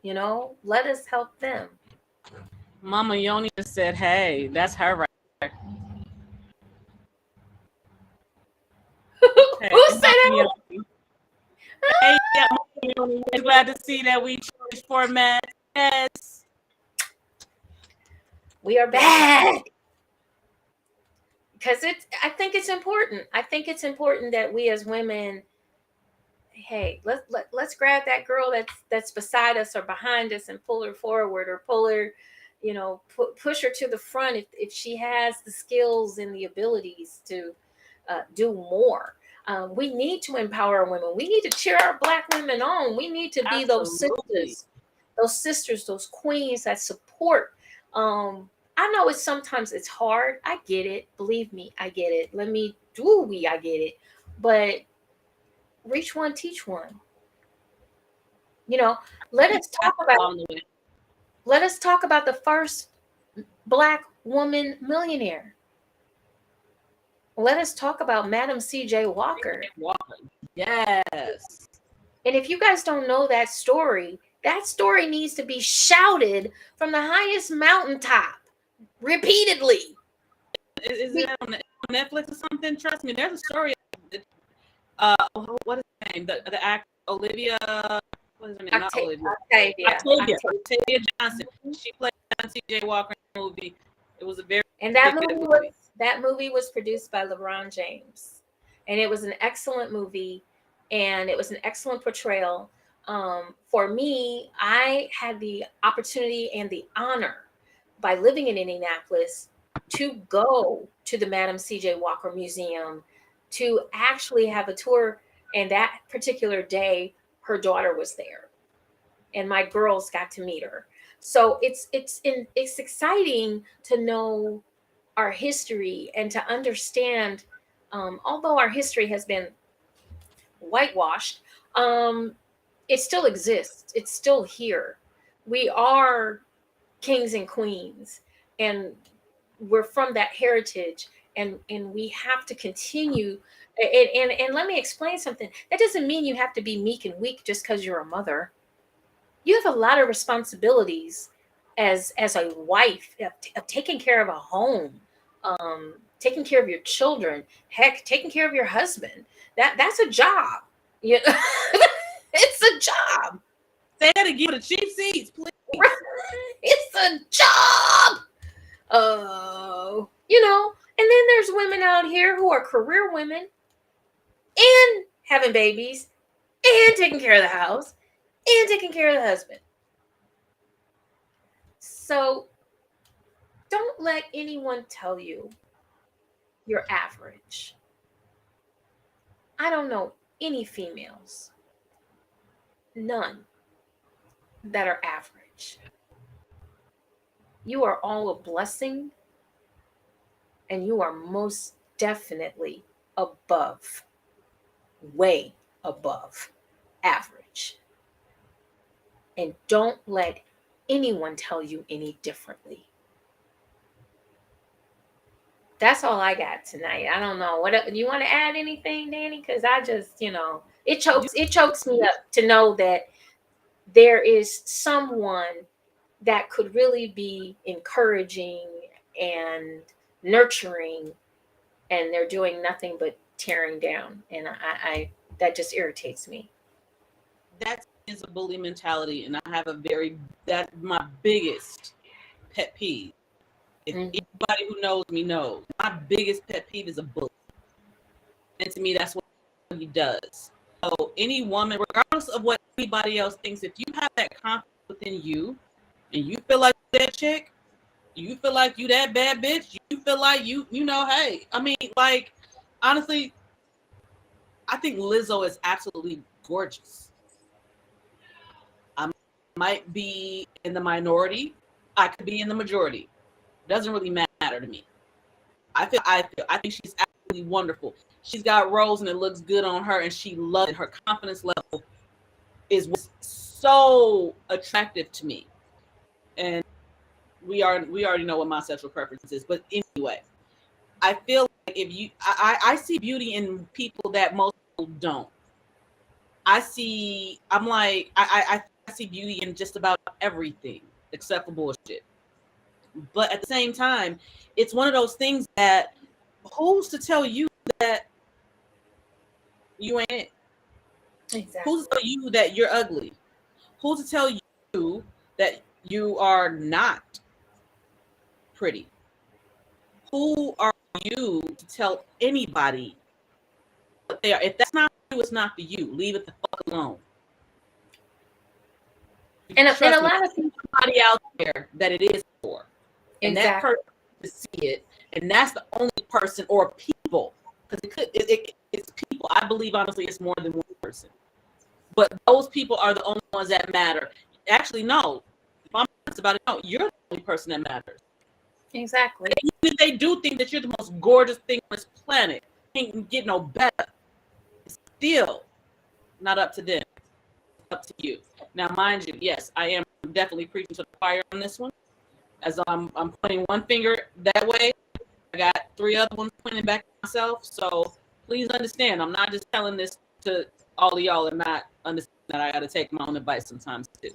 Speaker 2: Let us help them.
Speaker 3: Mama Yoni just said, "Hey, that's her right there." Hey,
Speaker 2: Who said
Speaker 3: Mama
Speaker 2: that?
Speaker 3: Yoni. Hey, yeah, Mama Yoni. We're glad to see that we changed format. Yes.
Speaker 2: We are back. Because I think it's important. I think it's important that we as women, hey, let's grab that girl that's beside us or behind us and pull her forward, or pull her, push her to the front if she has the skills and the abilities to do more. We need to empower women. We need to cheer our Black women on. We need to be
Speaker 3: Absolutely.
Speaker 2: those sisters, those queens that support. I know sometimes it's hard. I get it. Believe me, I get it. I get it. But reach one, teach one. You know, let us talk about
Speaker 3: On the way.
Speaker 2: let us talk about the first Black woman millionaire. Let us talk about Madam C.J. Walker.
Speaker 3: Yes.
Speaker 2: And if you guys don't know that story needs to be shouted from the highest mountaintop repeatedly.
Speaker 3: Is it on Netflix or something? Trust me, there's a story. What is her name? The actor Olivia. What is her name? Not Olivia. Octavia Johnson. She played C.J. Walker in the movie. It was a very
Speaker 2: And
Speaker 3: movie.
Speaker 2: that movie was produced by LeBron James, and it was an excellent movie, and it was an excellent portrayal. For me, I had the opportunity and the honor, by living in Indianapolis, to go to the Madam C.J. Walker Museum, to actually have a tour. And that particular day, her daughter was there, and my girls got to meet her. So it's exciting to know our history and to understand, although our history has been whitewashed, it still exists. It's still here. We are kings and queens, and we're from that heritage, and we have to continue. And let me explain something. That doesn't mean you have to be meek and weak just because you're a mother. You have a lot of responsibilities as a wife, of taking care of a home, taking care of your children, heck, taking care of your husband. That's a job. Yeah. It's a job.
Speaker 3: Say that again with the cheap seats, please.
Speaker 2: It's a job. And then there's women out here who are career women and having babies and taking care of the house and taking care of the husband. So don't let anyone tell you you're average. I don't know any females, none, that are average. You are all a blessing, and you are most definitely above, way above average. And don't let anyone tell you any differently. That's all I got tonight. I don't know. Do you want to add anything, Danny? Because I just, it chokes me up to know that there is someone that could really be encouraging and nurturing, and they're doing nothing but tearing down. And I that just irritates me.
Speaker 3: That is a bully mentality, and I have that's my biggest pet peeve. If anybody who knows me knows, my biggest pet peeve is a bully. And to me, that's what really does. So any woman, regardless of what anybody else thinks, if you have that confidence within you and you feel like that chick, you feel like you that bad bitch, you feel like you know, hey, I mean, like, honestly, I think Lizzo is absolutely gorgeous. I might be in the minority. I could be in the majority. Doesn't really matter to me. I think she's absolutely wonderful. She's got rolls and it looks good on her, and she loves it. Her confidence level is so attractive to me. And we already know what my sexual preference is. But anyway, I feel like if you I see beauty in people that most people don't. I'm like I see beauty in just about everything except for bullshit. But at the same time, it's one of those things that who's to tell you that you ain't it?
Speaker 2: Exactly.
Speaker 3: Who's to tell you that you're ugly? Who's to tell you that you are not pretty? Who are you to tell anybody what they are? If that's not for you, it's not for you. Leave it the fuck alone.
Speaker 2: And
Speaker 3: Trust
Speaker 2: a
Speaker 3: me,
Speaker 2: lot of people,
Speaker 3: somebody out there that it is for, and that
Speaker 2: exactly.
Speaker 3: person to see it, and that's the only person or people, because it's people. I believe honestly, it's more than one person, but those people are the only ones that matter. Actually, no. If I'm honest about it, no, you're the only person that matters.
Speaker 2: Exactly.
Speaker 3: Even if they do think that you're the most gorgeous thing on this planet, can't get no better. It's still not up to them. It's up to you. Now, mind you, yes, I am definitely preaching to the fire on this one. As I'm pointing one finger that way, I got three other ones pointing back at myself. So please understand, I'm not just telling this to all of y'all and not understand that I got to take my own advice sometimes too.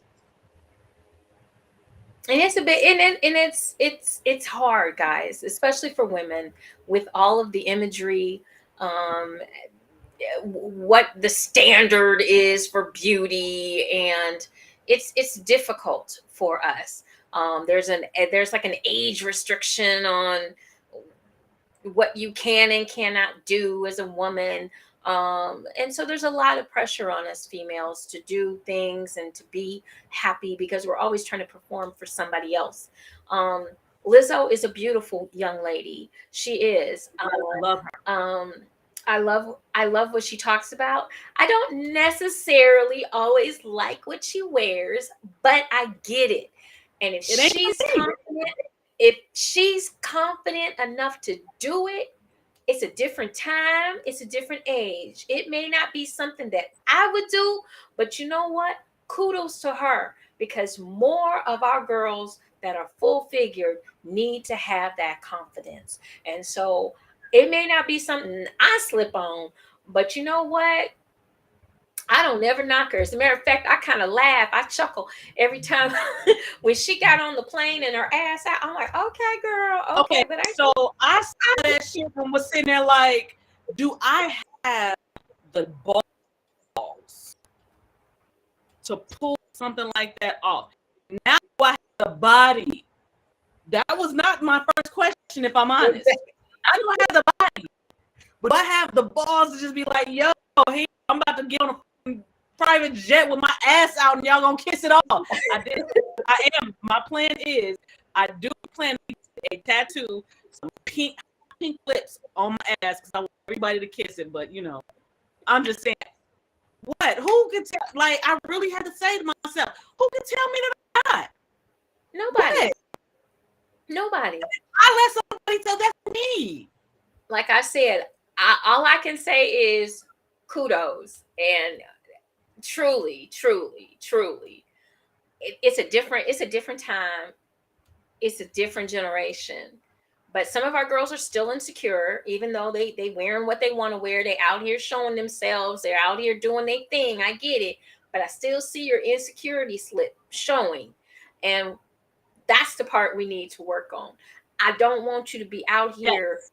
Speaker 2: And it's a bit, and it's hard, guys, especially for women, with all of the imagery, um, what the standard is for beauty, and it's difficult for us. There's like an age restriction on what you can and cannot do as a woman. And so there's a lot of pressure on us females to do things and to be happy because we're always trying to perform for somebody else. um, Lizzo is a beautiful young lady. She is.
Speaker 3: I love her.
Speaker 2: I love what she talks about. I don't necessarily always like what she wears, but I get it. And
Speaker 3: It ain't
Speaker 2: if she's confident enough to do it, it's a different time, it's a different age. It may not be something that I would do, but you know what? Kudos to her, because more of our girls that are full figured need to have that confidence. And so it may not be something I slip on, but you know what? I don't never knock her. As a matter of fact, I kind of laugh. I chuckle every time when she got on the plane and her ass out. I'm like, okay, girl, okay.
Speaker 3: okay.
Speaker 2: But
Speaker 3: So I saw that shit and was sitting there like, do I have the balls to pull something like that off? Now do I have the body? That was not my first question, if I'm honest. I don't have the body, but I have the balls to just be like, yo, hey, I'm about to get on a private jet with my ass out and y'all gonna kiss it all. My plan is, I do plan to get a tattoo, some pink lips on my ass because I want everybody to kiss it. But you know, I'm just saying, what? Who can tell? Like, I really had to say to myself, who can tell me that I'm not?
Speaker 2: nobody,
Speaker 3: What?
Speaker 2: nobody.
Speaker 3: I let somebody tell that's me.
Speaker 2: Like I said, all I can say is kudos, and truly, truly, truly, it's a different time. It's a different generation. But some of our girls are still insecure, even though they wearing what they want to wear. They out here showing themselves. They're out here doing their thing. I get it, but I still see your insecurity slip showing, and that's the part we need to work on. I don't want you to be out here
Speaker 3: Yes.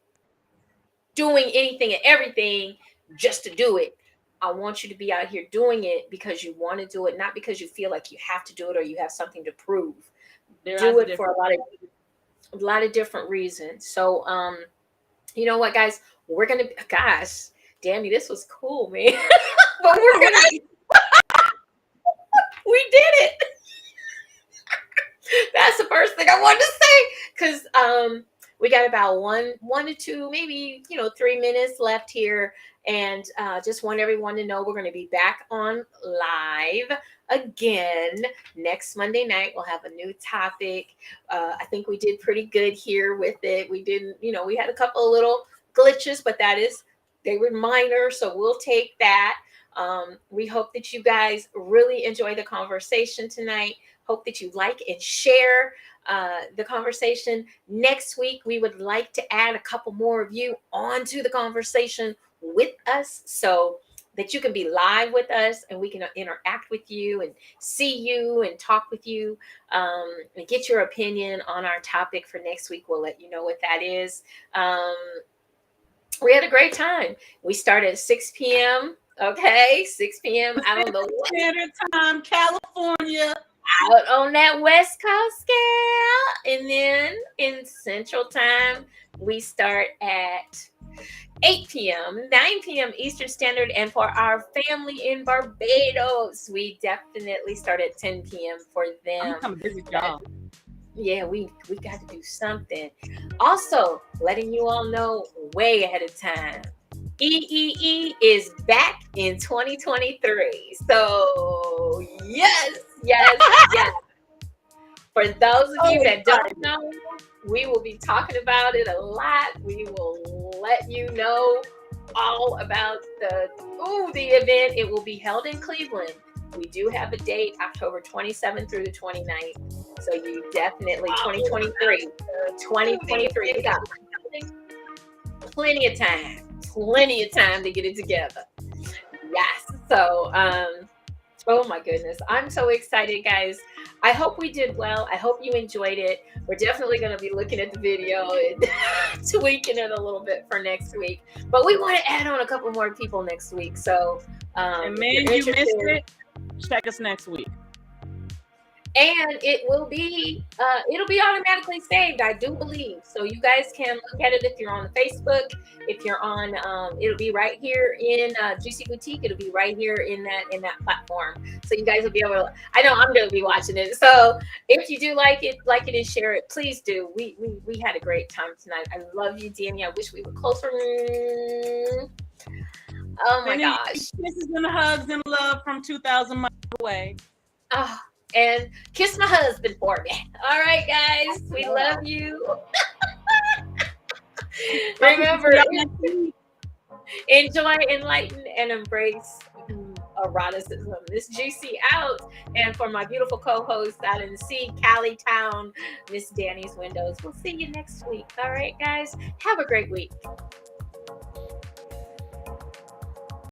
Speaker 2: doing anything and everything just to do it. I want you to be out here doing it because you want to do it, not because you feel like you have to do it or you have something to prove. Do it for a lot of different reasons. So you know what, guys, we're gonna, gosh, Danny, this was cool, man. But we're gonna we did it. That's the first thing I wanted to say, because we got about one to two, maybe 3 minutes left here, and just want everyone to know we're going to be back on live again next Monday night. We'll have a new topic. I think we did pretty good here with it. We didn't, we had a couple of little glitches, but they were minor, so we'll take that. We hope that you guys really enjoy the conversation tonight. Hope that you like and share the conversation. Next week, we would like to add a couple more of you onto the conversation with us so that you can be live with us and we can interact with you and see you and talk with you, and get your opinion on our topic for next week. We'll let you know what that is. We had a great time. We started at 6 p.m. Okay, 6 p.m. out on the
Speaker 3: Standard Time, California.
Speaker 2: Out on that West Coast scale. And then in Central Time, we start at 8 p.m., 9 p.m. Eastern Standard. And for our family in Barbados, we definitely start at 10 p.m. for them.
Speaker 3: I'm busy, y'all.
Speaker 2: Yeah, we got to do something. Also, letting you all know way ahead of time, EEE is back in 2023. So yes. For those of you that don't know, we will be talking about it a lot. We will let you know all about the event. It will be held in Cleveland. We do have a date, October 27th through the 29th. So you definitely, 2023. We got plenty of time to get it together. Yes. So, oh my goodness. I'm so excited, guys. I hope we did well. I hope you enjoyed it. We're definitely going to be looking at the video and tweaking it a little bit for next week. But we want to add on a couple more people next week. So,
Speaker 3: and man, you missed it. Check us next week.
Speaker 2: And it'll be automatically saved, I do believe. So you guys can look at it if you're on Facebook. If you're on, it'll be right here in Juicy Boutique. It'll be right here in that platform. So you guys will be able to. I know I'm going to be watching it. So if you do like it and share it, please do. We had a great time tonight. I love you, Danny. I wish we were closer. Oh my gosh!
Speaker 3: Kisses and hugs and love from 2,000 miles away.
Speaker 2: Oh. And kiss my husband for me. All right, guys. We love you. Remember, enjoy, enlighten, and embrace eroticism. This Juicy out. And for my beautiful co-host out in C, Cali Town, Miss Danny's Windows. We'll see you next week. All right, guys. Have a great week.